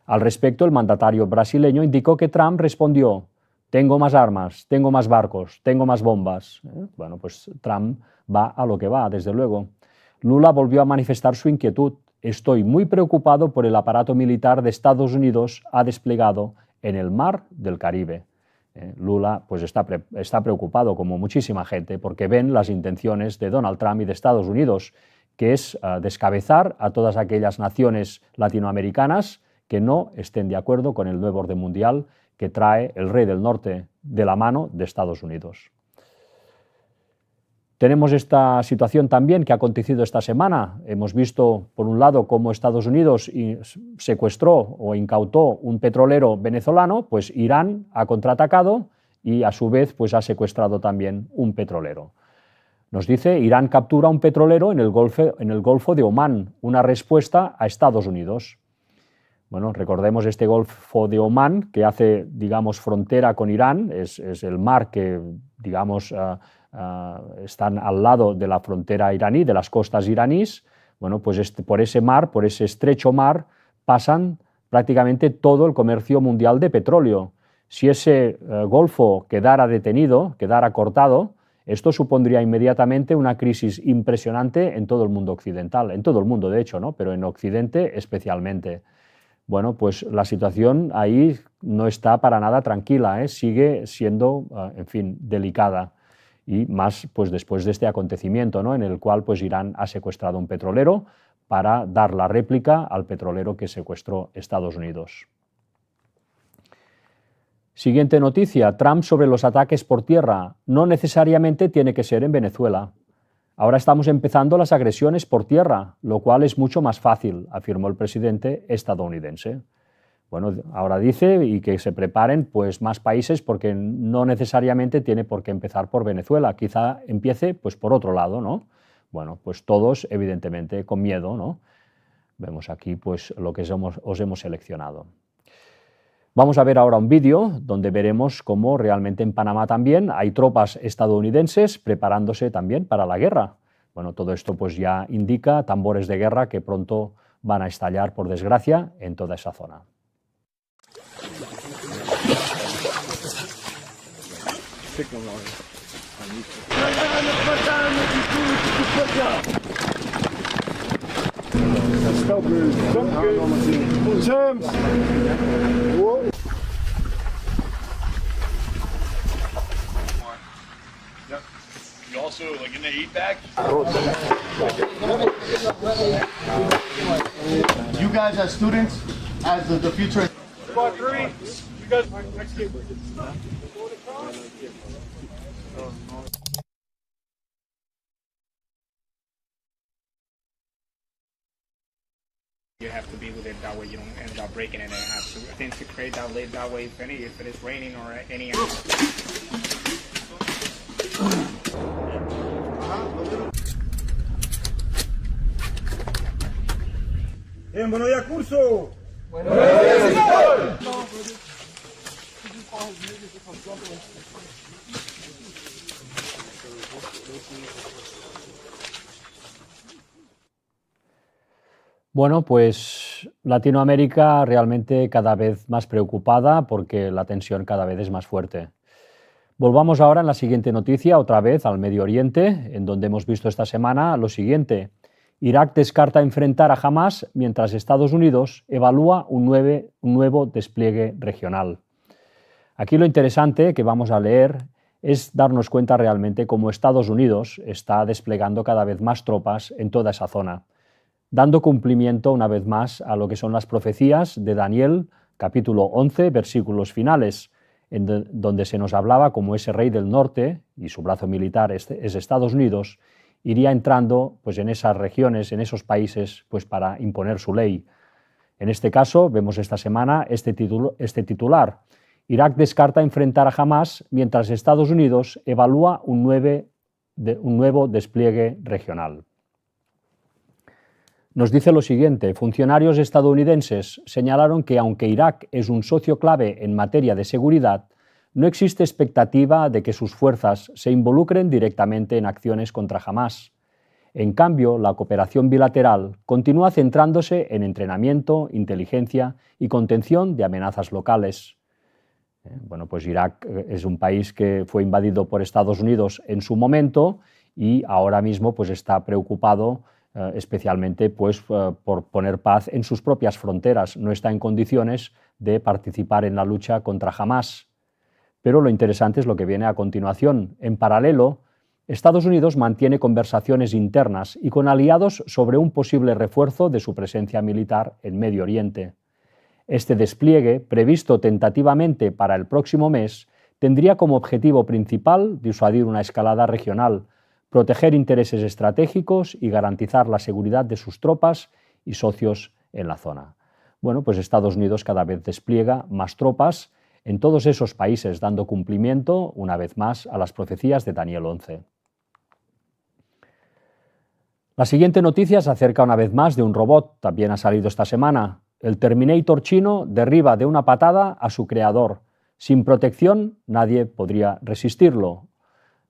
Al respecto, el mandatario brasileño indicó que Trump respondió: tengo más armas, tengo más barcos, tengo más bombas. Bueno, pues Trump va a lo que va, desde luego. Lula volvió a manifestar su inquietud. Estoy muy preocupado por el aparato militar de Estados Unidos ha desplegado en el mar del Caribe. Lula pues está preocupado, como muchísima gente, porque ven las intenciones de Donald Trump y de Estados Unidos, que es descabezar a todas aquellas naciones latinoamericanas que no estén de acuerdo con el nuevo orden mundial que trae el rey del norte de la mano de Estados Unidos. Tenemos esta situación también que ha acontecido esta semana. Hemos visto, por un lado, cómo Estados Unidos secuestró o incautó un petrolero venezolano, pues Irán ha contraatacado y a su vez pues ha secuestrado también un petrolero. Nos dice, Irán captura un petrolero en el Golfo de Omán, una respuesta a Estados Unidos. Bueno, recordemos este Golfo de Omán que hace, digamos, frontera con Irán, es el mar que, digamos, están al lado de la frontera iraní, de las costas iraníes. Bueno, pues por ese mar, por ese estrecho mar, pasan prácticamente todo el comercio mundial de petróleo. Si ese golfo quedara detenido, quedara cortado, esto supondría inmediatamente una crisis impresionante en todo el mundo occidental, en todo el mundo de hecho, ¿no? Pero en Occidente especialmente. Bueno, pues la situación ahí no está para nada tranquila, sigue siendo, en fin, delicada. Y más pues después de este acontecimiento, ¿no? En el cual pues Irán ha secuestrado un petrolero para dar la réplica al petrolero que secuestró Estados Unidos. Siguiente noticia, Trump sobre los ataques por tierra. No necesariamente tiene que ser en Venezuela. Ahora estamos empezando las agresiones por tierra, lo cual es mucho más fácil, afirmó el presidente estadounidense. Bueno, ahora dice y que se preparen pues más países porque no necesariamente tiene por qué empezar por Venezuela, quizá empiece pues por otro lado, ¿no? Bueno, pues todos evidentemente con miedo, ¿no? Vemos aquí pues lo que os hemos seleccionado. Vamos a ver ahora un vídeo donde veremos cómo realmente en Panamá también hay tropas estadounidenses preparándose también para la guerra. Bueno, todo esto pues ya indica tambores de guerra que pronto van a estallar, por desgracia, en toda esa zona. You also like in the eat bag? You guys as students, as the future. Squad 3, you guys execute. You have to be with it, that way you don't end up breaking it, and have to, I think, to create that lid, that way if it is raining or any. Bien, buenos días, curso. Buenos días, señor. Bueno, pues Latinoamérica realmente cada vez más preocupada porque la tensión cada vez es más fuerte. Volvamos ahora en la siguiente noticia, otra vez al Medio Oriente, en donde hemos visto esta semana lo siguiente. Irak descarta enfrentar a Hamás mientras Estados Unidos evalúa un nuevo despliegue regional. Aquí lo interesante que vamos a leer es darnos cuenta realmente cómo Estados Unidos está desplegando cada vez más tropas en toda esa zona, dando cumplimiento una vez más a lo que son las profecías de Daniel, capítulo 11, versículos finales, en donde se nos hablaba como ese rey del norte, y su brazo militar es Estados Unidos, iría entrando pues, en esas regiones, en esos países, pues, para imponer su ley. En este caso, vemos esta semana este titular. Irak descarta enfrentar a Hamás mientras Estados Unidos evalúa un nuevo despliegue regional. Nos dice lo siguiente, funcionarios estadounidenses señalaron que aunque Irak es un socio clave en materia de seguridad, no existe expectativa de que sus fuerzas se involucren directamente en acciones contra Hamás. En cambio, la cooperación bilateral continúa centrándose en entrenamiento, inteligencia y contención de amenazas locales. Bueno, pues Irak es un país que fue invadido por Estados Unidos en su momento y ahora mismo pues, está preocupado especialmente pues, por poner paz en sus propias fronteras. No está en condiciones de participar en la lucha contra Hamás. Pero lo interesante es lo que viene a continuación. En paralelo, Estados Unidos mantiene conversaciones internas y con aliados sobre un posible refuerzo de su presencia militar en Medio Oriente. Este despliegue, previsto tentativamente para el próximo mes, tendría como objetivo principal disuadir una escalada regional, proteger intereses estratégicos y garantizar la seguridad de sus tropas y socios en la zona. Bueno, pues Estados Unidos cada vez despliega más tropas en todos esos países, dando cumplimiento, una vez más, a las profecías de Daniel 11. La siguiente noticia se acerca una vez más de un robot, también ha salido esta semana. El Terminator chino derriba de una patada a su creador. Sin protección, nadie podría resistirlo.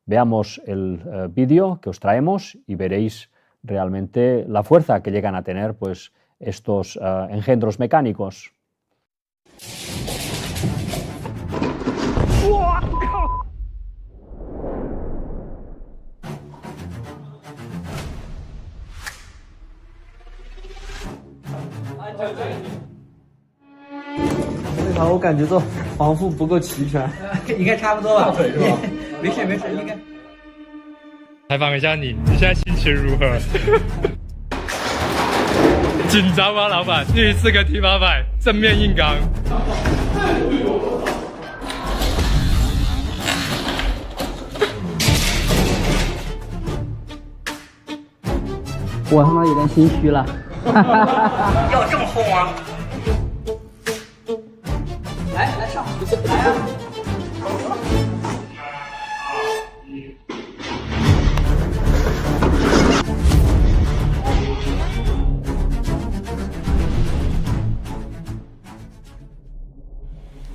Veamos el vídeo que os traemos y veréis realmente la fuerza que llegan a tener pues, estos engendros mecánicos.我感觉这防护不够齐全，应该差不多吧？没事没事，应该。采访一下你，你现在心情如何？紧张吗，老板？第一次跟提马摆正面硬刚。我他妈有点心虚了。要这么厚吗？来上，来呀！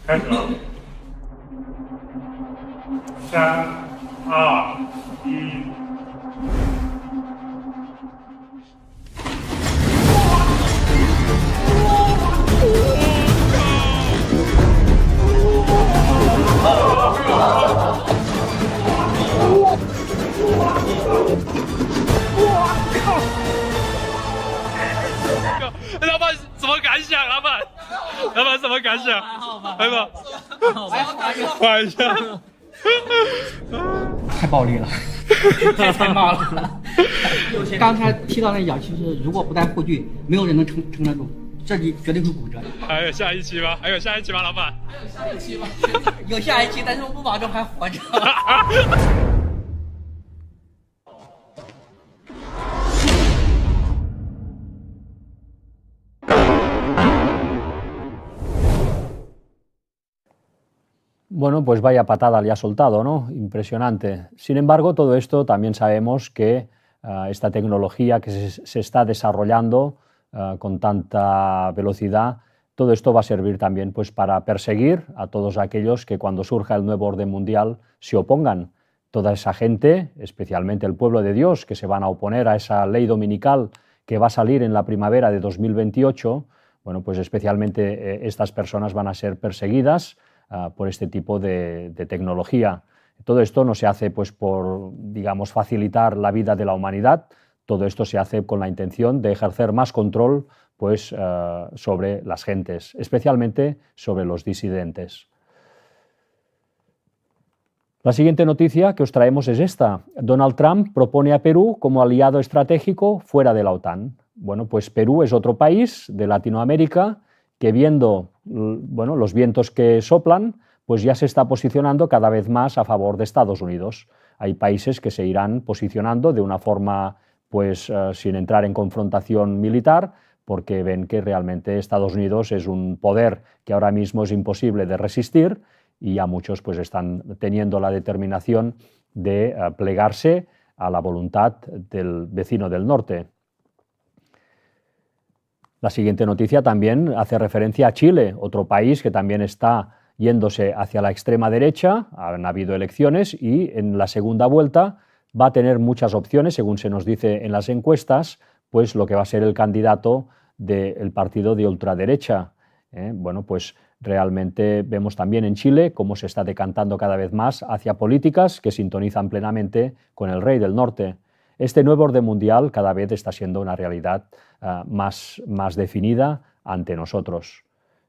开始了。3、2、1。老板什么感想？老板什么感想？还好吧？玩一下。太暴力了，太骂了。刚才踢到那脚，其实如果不带护具，没有人能撑得住，这里绝对会骨折。还有下一期吗？还有下一期吗，老板？还有下一期吗？有下一期，但是我不保证还活着。Bueno, pues vaya patada le ha soltado, ¿no? Impresionante. Sin embargo, todo esto también sabemos que esta tecnología que se está desarrollando con tanta velocidad, todo esto va a servir también pues, para perseguir a todos aquellos que cuando surja el nuevo orden mundial se opongan. Toda esa gente, especialmente el pueblo de Dios, que se van a oponer a esa ley dominical que va a salir en la primavera de 2028, bueno, pues especialmente estas personas van a ser perseguidas por este tipo de tecnología. Todo esto no se hace pues, por, digamos, facilitar la vida de la humanidad, todo esto se hace con la intención de ejercer más control pues, sobre las gentes, especialmente sobre los disidentes. La siguiente noticia que os traemos es esta. Donald Trump propone a Perú como aliado estratégico fuera de la OTAN. Bueno, pues Perú es otro país de Latinoamérica que viendo bueno, los vientos que soplan, pues ya se está posicionando cada vez más a favor de Estados Unidos. Hay países que se irán posicionando de una forma pues, sin entrar en confrontación militar, porque ven que realmente Estados Unidos es un poder que ahora mismo es imposible de resistir y ya muchos pues, están teniendo la determinación de plegarse a la voluntad del vecino del norte. La siguiente noticia también hace referencia a Chile, otro país que también está yéndose hacia la extrema derecha. Han habido elecciones y en la segunda vuelta va a tener muchas opciones, según se nos dice en las encuestas, pues lo que va a ser el candidato del partido de ultraderecha. Bueno, pues Realmente vemos también en Chile cómo se está decantando cada vez más hacia políticas que sintonizan plenamente con el rey del norte. Este nuevo orden mundial cada vez está siendo una realidad más definida ante nosotros.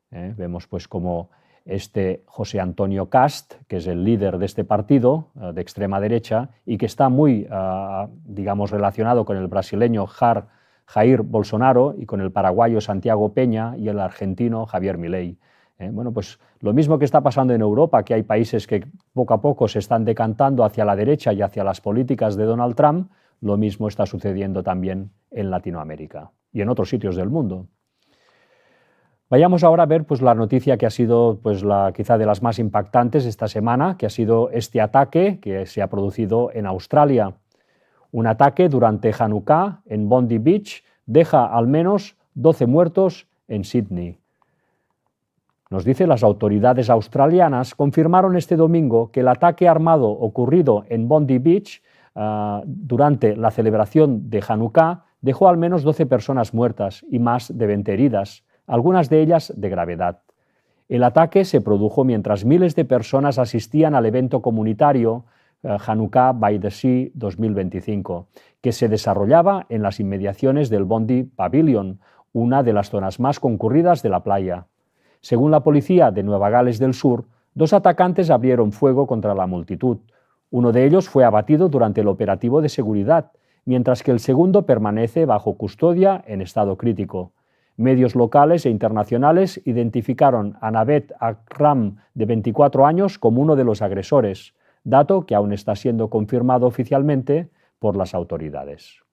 Vemos pues como este José Antonio Cast, que es el líder de este partido de extrema derecha y que está muy, digamos, relacionado con el brasileño Jair Bolsonaro y con el paraguayo Santiago Peña y el argentino Javier Milei. Bueno, pues lo mismo que está pasando en Europa, que hay países que poco a poco se están decantando hacia la derecha y hacia las políticas de Donald Trump, lo mismo está sucediendo también en Latinoamérica y en otros sitios del mundo. Vayamos ahora a ver pues, la noticia que ha sido pues, quizá de las más impactantes esta semana, que ha sido este ataque que se ha producido en Australia. Un ataque durante Hanukkah en Bondi Beach deja al menos 12 muertos en Sydney. Nos dice, las autoridades australianas confirmaron este domingo que el ataque armado ocurrido en Bondi Beach durante la celebración de Hanukkah dejó al menos 12 personas muertas y más de 20 heridas, algunas de ellas de gravedad. El ataque se produjo mientras miles de personas asistían al evento comunitario Hanukkah by the Sea 2025, que se desarrollaba en las inmediaciones del Bondi Pavilion, una de las zonas más concurridas de la playa. Según la policía de Nueva Gales del Sur, 2 atacantes abrieron fuego contra la multitud. Uno de ellos fue abatido durante el operativo de seguridad, mientras que el segundo permanece bajo custodia en estado crítico. Medios locales e internacionales identificaron a Naved Akram, de 24 años, como uno de los agresores, dato que aún está siendo confirmado oficialmente por las autoridades.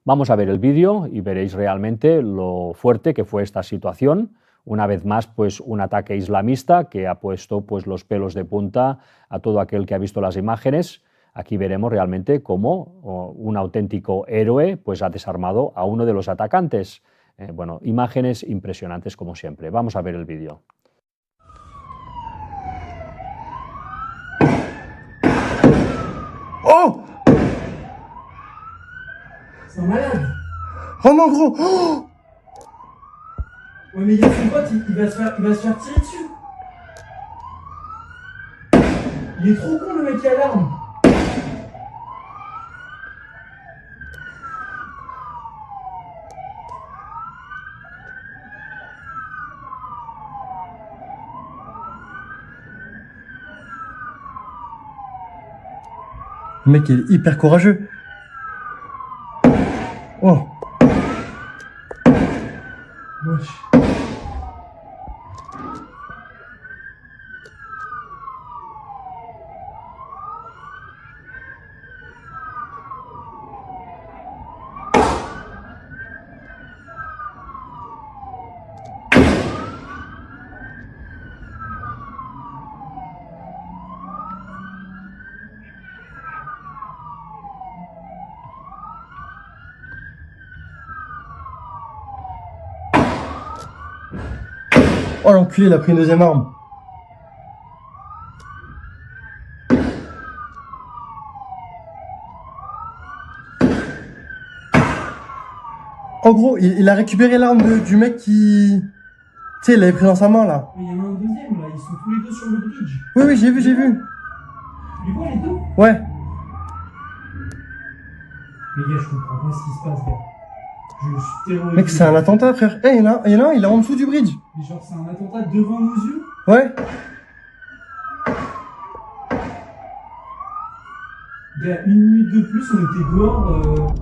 Vamos a ver el vídeo y veréis realmente lo fuerte que fue esta situación. Una vez más, pues un ataque islamista que ha puesto pues, los pelos de punta a todo aquel que ha visto las imágenes. Aquí veremos realmente cómo un auténtico héroe pues, ha desarmado a uno de los atacantes. Bueno, imágenes impresionantes como siempre. Vamos a ver el vídeo. Oh! C'est un malade! Oh non, gros! Oh! Ouais, mais il y a son pote, il va se faire tirer dessus! Il est trop con, le mec qui a l'arme! Le mec il est hyper courageux. Oh. Wesh. Oh l'enculé, il a pris une deuxième arme. En gros, il a récupéré l'arme du mec qui... Tu sais, il l'avait pris dans sa main là. Mais il y en a un deuxième là, ils sont tous les deux sur le bridge. Oui, oui, j'ai vu. Tu les vois les deux? Ouais. Les gars, je comprends pas ce qui se passe, gars. Je suis terrorisé. Mec, c'est un attentat, frère. Eh, il y en a un, il est en dessous du bridge. Mais genre, c'est un attentat devant nos yeux? Ouais. Gars, 1 minute de plus, on était dehors.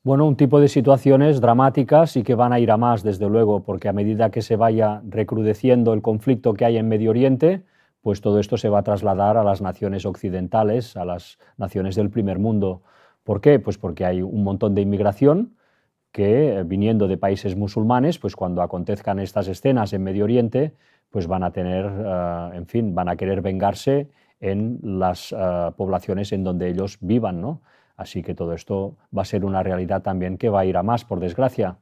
Bueno, un tipo de situaciones dramáticas y que van a ir a más, desde luego, porque a medida que se vaya recrudeciendo el conflicto que hay en Medio Oriente, pues todo esto se va a trasladar a las naciones occidentales, a las naciones del primer mundo. ¿Por qué? Pues porque hay un montón de inmigración que, viniendo de países musulmanes, pues cuando acontezcan estas escenas en Medio Oriente, pues van a tener, en fin, van a querer vengarse en las poblaciones en donde ellos vivan, ¿no? Así que todo esto va a ser una realidad también que va a ir a más, por desgracia.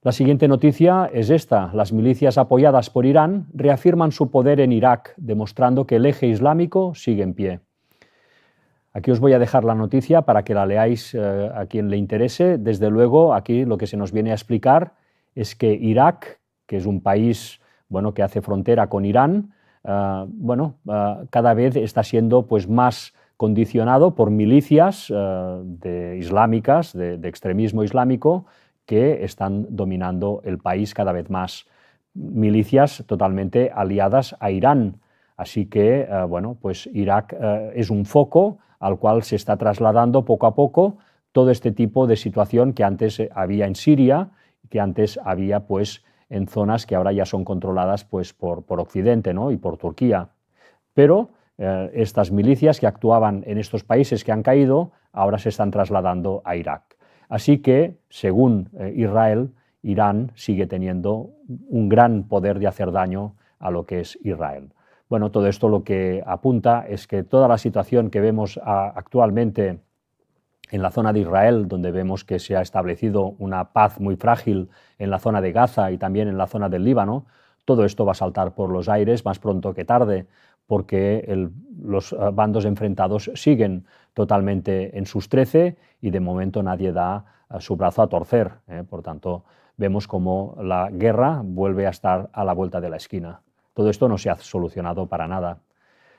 La siguiente noticia es esta. Las milicias apoyadas por Irán reafirman su poder en Irak, demostrando que el eje islámico sigue en pie. Aquí os voy a dejar la noticia para que la leáis a quien le interese. Desde luego, aquí lo que se nos viene a explicar es que Irak, que es un país bueno, que hace frontera con Irán, cada vez está siendo pues, más condicionado por milicias islámicas, de extremismo islámico, que están dominando el país cada vez más. Milicias totalmente aliadas a Irán. Así que, pues Irak es un foco al cual se está trasladando poco a poco todo este tipo de situación que antes había en Siria, que antes había pues, en zonas que ahora ya son controladas pues, por Occidente, ¿no? Y por Turquía. Pero estas milicias que actuaban en estos países que han caído, ahora se están trasladando a Irak. Así que, según Israel, Irán sigue teniendo un gran poder de hacer daño a lo que es Israel. Bueno, todo esto lo que apunta es que toda la situación que vemos actualmente en la zona de Israel, donde vemos que se ha establecido una paz muy frágil en la zona de Gaza y también en la zona del Líbano, todo esto va a saltar por los aires más pronto que tarde, porque los bandos enfrentados siguen totalmente en sus 13 y de momento nadie da su brazo a torcer. Por tanto, vemos como la guerra vuelve a estar a la vuelta de la esquina. Todo esto no se ha solucionado para nada.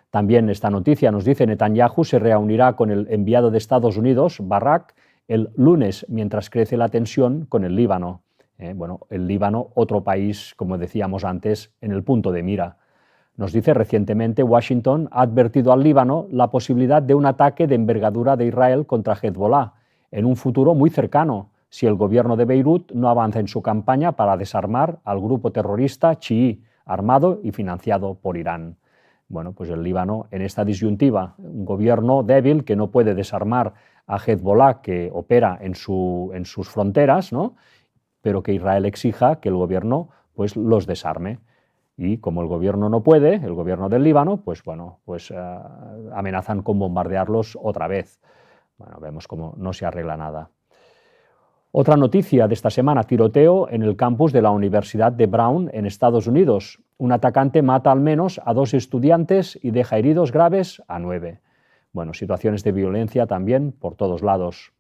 También esta noticia nos dice Netanyahu se reunirá con el enviado de Estados Unidos, Barak, el lunes, mientras crece la tensión con el Líbano. El Líbano, otro país, como decíamos antes, en el punto de mira. Nos dice recientemente Washington ha advertido al Líbano la posibilidad de un ataque de envergadura de Israel contra Hezbollah en un futuro muy cercano, si el gobierno de Beirut no avanza en su campaña para desarmar al grupo terrorista chií, armado y financiado por Irán. Bueno, pues el Líbano en esta disyuntiva, un gobierno débil que no puede desarmar a Hezbollah que opera en sus fronteras, ¿no? Pero que Israel exija que el gobierno pues, los desarme. Y como el gobierno no puede, el gobierno del Líbano, amenazan con bombardearlos otra vez. Bueno, vemos cómo no se arregla nada. Otra noticia de esta semana, tiroteo en el campus de la Universidad de Brown en Estados Unidos. Un atacante mata al menos a 2 estudiantes y deja heridos graves a 9. Bueno, situaciones de violencia también por todos lados.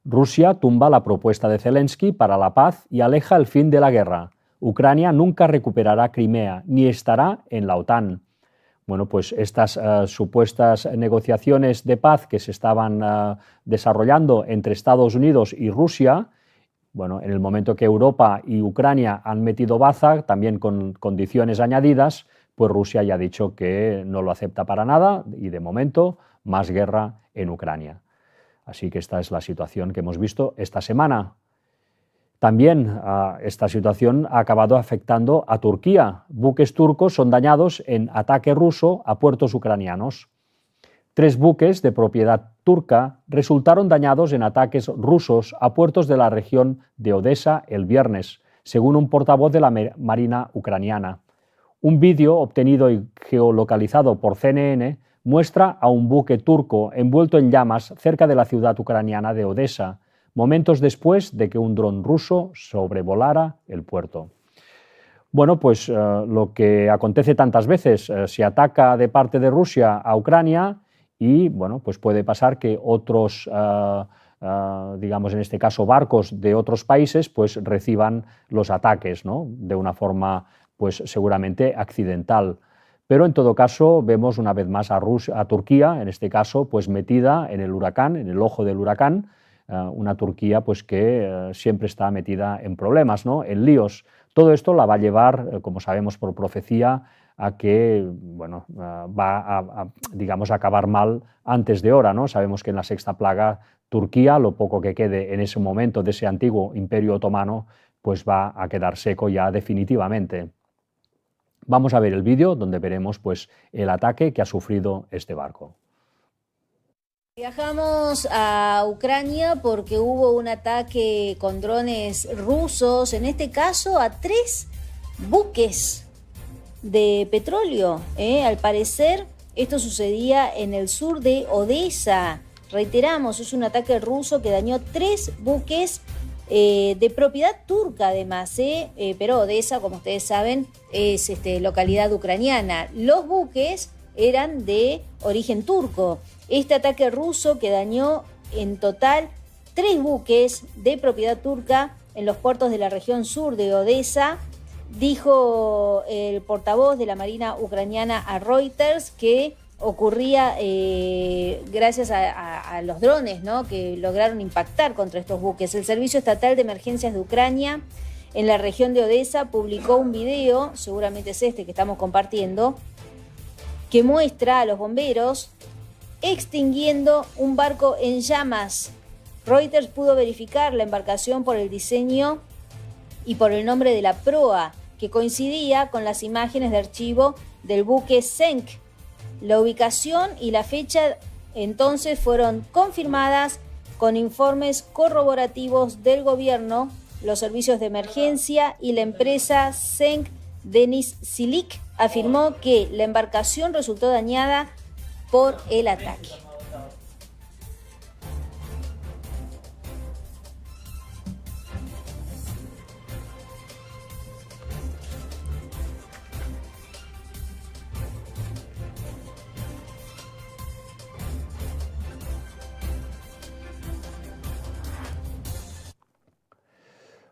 Rusia tumba la propuesta de Zelensky para la paz y aleja el fin de la guerra. Ucrania nunca recuperará Crimea ni estará en la OTAN. Bueno, pues estas supuestas negociaciones de paz que se estaban desarrollando entre Estados Unidos y Rusia, bueno, en el momento que Europa y Ucrania han metido baza, también con condiciones añadidas, pues Rusia ya ha dicho que no lo acepta para nada y de momento más guerra en Ucrania. Así que esta es la situación que hemos visto esta semana. También esta situación ha acabado afectando a Turquía. Buques turcos son dañados en ataque ruso a puertos ucranianos. 3 buques de propiedad turca resultaron dañados en ataques rusos a puertos de la región de Odesa el viernes, según un portavoz de la Marina ucraniana. Un vídeo obtenido y geolocalizado por CNN muestra a un buque turco envuelto en llamas cerca de la ciudad ucraniana de Odesa, momentos después de que un dron ruso sobrevolara el puerto. Bueno, pues lo que acontece tantas veces, se ataca de parte de Rusia a Ucrania y, bueno, pues puede pasar que otros, digamos en este caso barcos de otros países, pues reciban los ataques, ¿no? De una forma, pues seguramente accidental. Pero en todo caso vemos una vez más a Turquía, en este caso, pues metida en el huracán, en el ojo del huracán, una Turquía pues que siempre está metida en problemas, ¿no? En líos. Todo esto la va a llevar, como sabemos por profecía, a que bueno, va a digamos, acabar mal antes de hora, ¿no? Sabemos que en la 6ª plaga Turquía, lo poco que quede en ese momento de ese antiguo imperio otomano, pues va a quedar seco ya definitivamente. Vamos a ver el vídeo donde veremos pues, el ataque que ha sufrido este barco. Viajamos a Ucrania porque hubo un ataque con drones rusos, en este caso a 3 buques de petróleo. Al parecer esto sucedía en el sur de Odesa. Reiteramos, es un ataque ruso que dañó 3 buques de propiedad turca además, pero Odesa, como ustedes saben, es localidad ucraniana. Los buques eran de origen turco. Este ataque ruso que dañó en total 3 buques de propiedad turca en los puertos de la región sur de Odessa. Dijo el portavoz de la Marina ucraniana a Reuters que ocurría gracias a los drones, ¿no?, que lograron impactar contra estos buques. El Servicio Estatal de Emergencias de Ucrania en la región de Odessa publicó un video, seguramente es este que estamos compartiendo, que muestra a los bomberos extinguiendo un barco en llamas. Reuters pudo verificar la embarcación por el diseño y por el nombre de la proa, que coincidía con las imágenes de archivo del buque Senk. La ubicación y la fecha entonces fueron confirmadas con informes corroborativos del gobierno, los servicios de emergencia y la empresa Senk. Denis Silik afirmó que la embarcación resultó dañada por el ataque.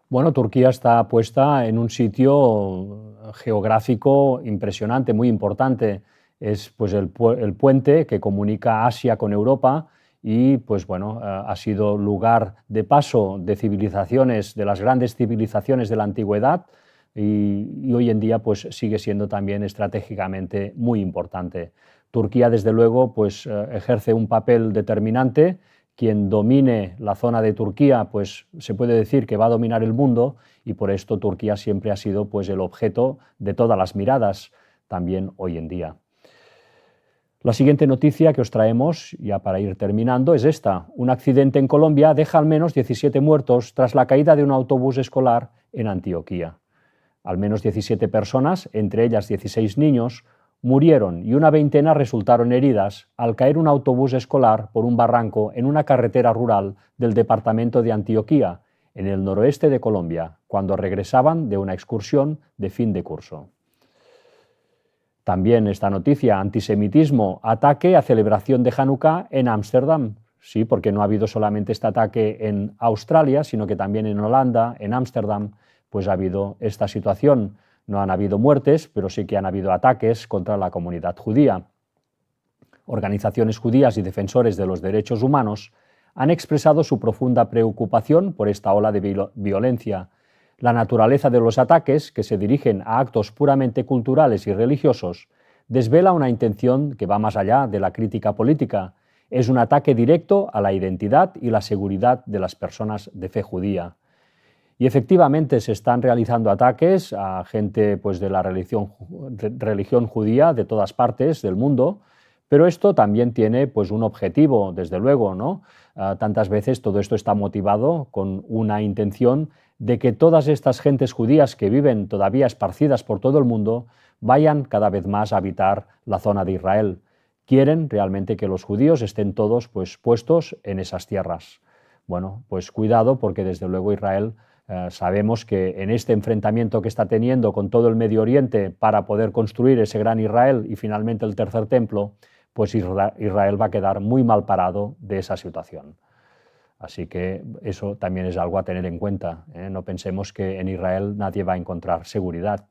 Bueno, Turquía está puesta en un sitio geográfico impresionante, muy importante. Es pues el puente que comunica Asia con Europa y pues bueno, ha sido lugar de paso de civilizaciones, de las grandes civilizaciones de la antigüedad y hoy en día pues sigue siendo también estratégicamente muy importante. Turquía desde luego pues ejerce un papel determinante. Quien domine la zona de Turquía, pues se puede decir que va a dominar el mundo y por esto Turquía siempre ha sido pues el objeto de todas las miradas, también hoy en día. La siguiente noticia que os traemos, ya para ir terminando, es esta. Un accidente en Colombia deja al menos 17 muertos tras la caída de un autobús escolar en Antioquia. Al menos 17 personas, entre ellas 16 niños, murieron y una veintena resultaron heridas al caer un autobús escolar por un barranco en una carretera rural del departamento de Antioquia, en el noroeste de Colombia, cuando regresaban de una excursión de fin de curso. También esta noticia, antisemitismo, ataque a celebración de Hanukkah en Ámsterdam. Sí, porque no ha habido solamente este ataque en Australia, sino que también en Holanda, en Ámsterdam, pues ha habido esta situación. No han habido muertes, pero sí que han habido ataques contra la comunidad judía. Organizaciones judías y defensores de los derechos humanos han expresado su profunda preocupación por esta ola de violencia. La naturaleza de los ataques, que se dirigen a actos puramente culturales y religiosos, desvela una intención que va más allá de la crítica política. Es un ataque directo a la identidad y la seguridad de las personas de fe judía. Y efectivamente se están realizando ataques a gente pues, de la religión judía de todas partes del mundo, pero esto también tiene pues, un objetivo, desde luego, ¿no? Tantas veces todo esto está motivado con una intención de que todas estas gentes judías que viven todavía esparcidas por todo el mundo vayan cada vez más a habitar la zona de Israel. Quieren realmente que los judíos estén todos pues, puestos en esas tierras. Bueno, pues cuidado porque desde luego Israel sabemos que en este enfrentamiento que está teniendo con todo el Medio Oriente para poder construir ese gran Israel y finalmente el tercer templo, pues Israel va a quedar muy mal parado de esa situación. Así que eso también es algo a tener en cuenta, ¿eh? No pensemos que en Israel nadie va a encontrar seguridad.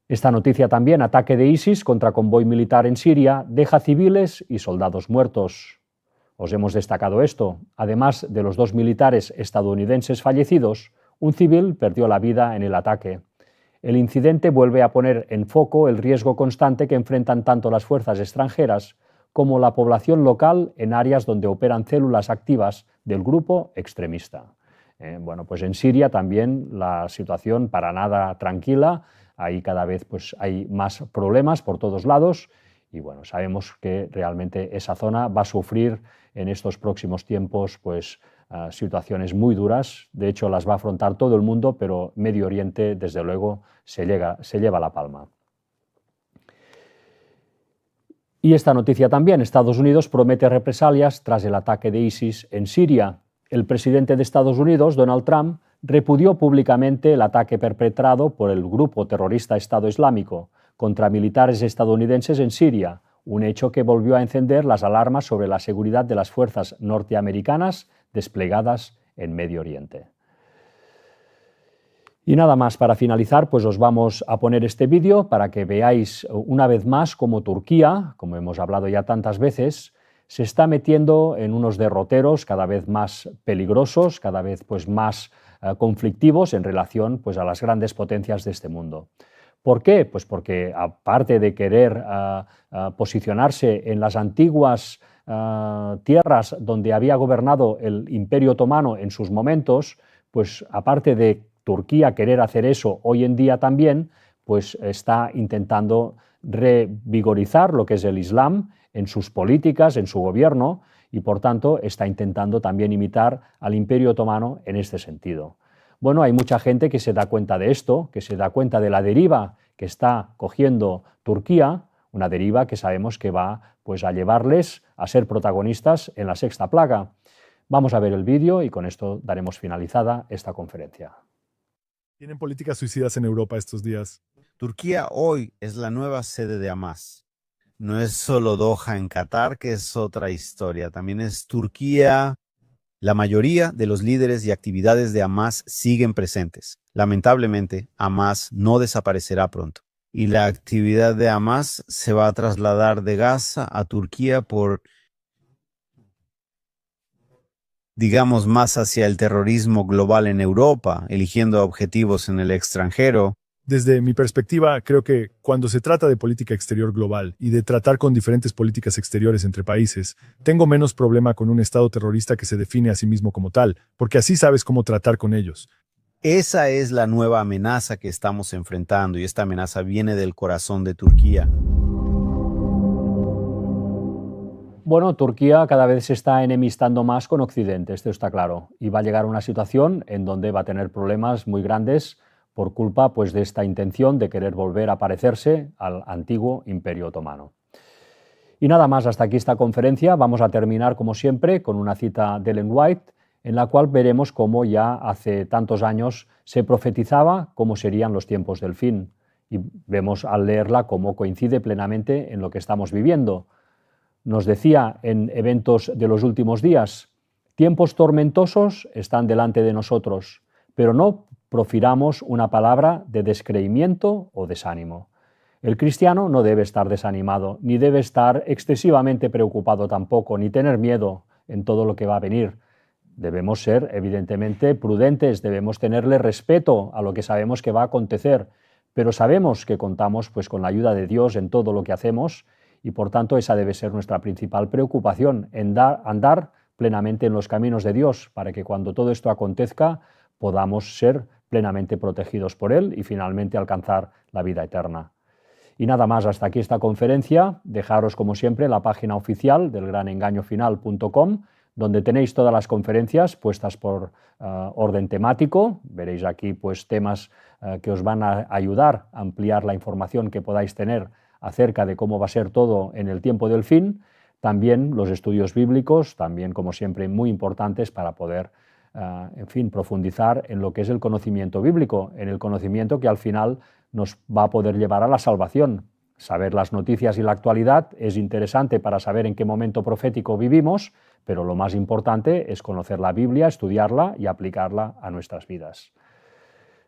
Esta noticia también, ataque de ISIS contra convoy militar en Siria, deja civiles y soldados muertos. Os hemos destacado esto. Además de los 2 militares estadounidenses fallecidos, un civil perdió la vida en el ataque. El incidente vuelve a poner en foco el riesgo constante que enfrentan tanto las fuerzas extranjeras como la población local en áreas donde operan células activas del grupo extremista. Bueno, pues en Siria también la situación para nada tranquila, ahí cada vez pues, hay más problemas por todos lados y bueno, sabemos que realmente esa zona va a sufrir en estos próximos tiempos pues, situaciones muy duras. De hecho, las va a afrontar todo el mundo, pero Medio Oriente, desde luego, se lleva la palma. Y esta noticia también, Estados Unidos promete represalias tras el ataque de ISIS en Siria. El presidente de Estados Unidos, Donald Trump, repudió públicamente el ataque perpetrado por el grupo terrorista Estado Islámico contra militares estadounidenses en Siria, un hecho que volvió a encender las alarmas sobre la seguridad de las fuerzas norteamericanas desplegadas en Medio Oriente. Y nada más, para finalizar, pues os vamos a poner este vídeo para que veáis una vez más cómo Turquía, como hemos hablado ya tantas veces, se está metiendo en unos derroteros cada vez más peligrosos, cada vez pues más conflictivos en relación pues a las grandes potencias de este mundo. ¿Por qué? Pues porque aparte de querer posicionarse en las antiguas tierras donde había gobernado el Imperio Otomano en sus momentos, pues aparte de Turquía querer hacer eso hoy en día también, pues está intentando revigorizar lo que es el Islam en sus políticas, en su gobierno, y por tanto está intentando también imitar al Imperio Otomano en este sentido. Bueno, hay mucha gente que se da cuenta de esto, que se da cuenta de la deriva que está cogiendo Turquía, una deriva que sabemos que va pues, a llevarles a ser protagonistas en la sexta plaga. Vamos a ver el vídeo y con esto daremos finalizada esta conferencia. ¿Tienen políticas suicidas en Europa estos días? Turquía hoy es la nueva sede de Hamas. No es solo Doha en Qatar, que es otra historia. También es Turquía. La mayoría de los líderes y actividades de Hamas siguen presentes. Lamentablemente, Hamas no desaparecerá pronto. Y la actividad de Hamas se va a trasladar de Gaza a Turquía por, digamos, más hacia el terrorismo global en Europa, eligiendo objetivos en el extranjero. Desde mi perspectiva, creo que cuando se trata de política exterior global y de tratar con diferentes políticas exteriores entre países, tengo menos problema con un Estado terrorista que se define a sí mismo como tal, porque así sabes cómo tratar con ellos. Esa es la nueva amenaza que estamos enfrentando y esta amenaza viene del corazón de Turquía. Bueno, Turquía cada vez se está enemistando más con Occidente, esto está claro, y va a llegar a una situación en donde va a tener problemas muy grandes por culpa pues, de esta intención de querer volver a parecerse al antiguo Imperio Otomano. Y nada más, hasta aquí esta conferencia. Vamos a terminar, como siempre, con una cita de Ellen White, en la cual veremos cómo ya hace tantos años se profetizaba cómo serían los tiempos del fin. Y vemos al leerla cómo coincide plenamente en lo que estamos viviendo. Nos decía en Eventos de los Últimos Días: tiempos tormentosos están delante de nosotros, pero no profiramos una palabra de descreimiento o desánimo. El cristiano no debe estar desanimado, ni debe estar excesivamente preocupado tampoco, ni tener miedo en todo lo que va a venir. Debemos ser, evidentemente, prudentes, debemos tenerle respeto a lo que sabemos que va a acontecer, pero sabemos que contamos pues, con la ayuda de Dios en todo lo que hacemos y, por tanto, esa debe ser nuestra principal preocupación, andar plenamente en los caminos de Dios, para que cuando todo esto acontezca podamos ser plenamente protegidos por Él y finalmente alcanzar la vida eterna. Y nada más, hasta aquí esta conferencia. Dejaros, como siempre, la página oficial del granengañofinal.com, donde tenéis todas las conferencias puestas por orden temático. Veréis aquí pues, temas que os van a ayudar a ampliar la información que podáis tener acerca de cómo va a ser todo en el tiempo del fin. También los estudios bíblicos, también, como siempre, muy importantes para poder en fin, profundizar en lo que es el conocimiento bíblico, en el conocimiento que al final nos va a poder llevar a la salvación. Saber las noticias y la actualidad es interesante para saber en qué momento profético vivimos, pero lo más importante es conocer la Biblia, estudiarla y aplicarla a nuestras vidas.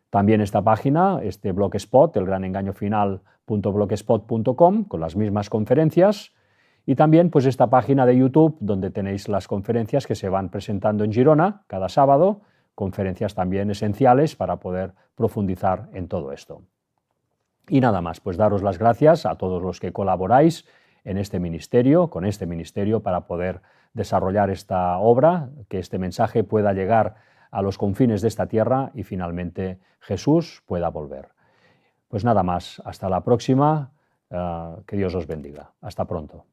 También esta página, este blogspot, elgranengañofinal.blogspot.com, con las mismas conferencias. Y también pues esta página de YouTube donde tenéis las conferencias que se van presentando en Girona cada sábado, conferencias también esenciales para poder profundizar en todo esto. Y nada más, pues daros las gracias a todos los que colaboráis en este ministerio, con este ministerio, para poder desarrollar esta obra, que este mensaje pueda llegar a los confines de esta tierra y finalmente Jesús pueda volver. Pues nada más, hasta la próxima, que Dios os bendiga. Hasta pronto.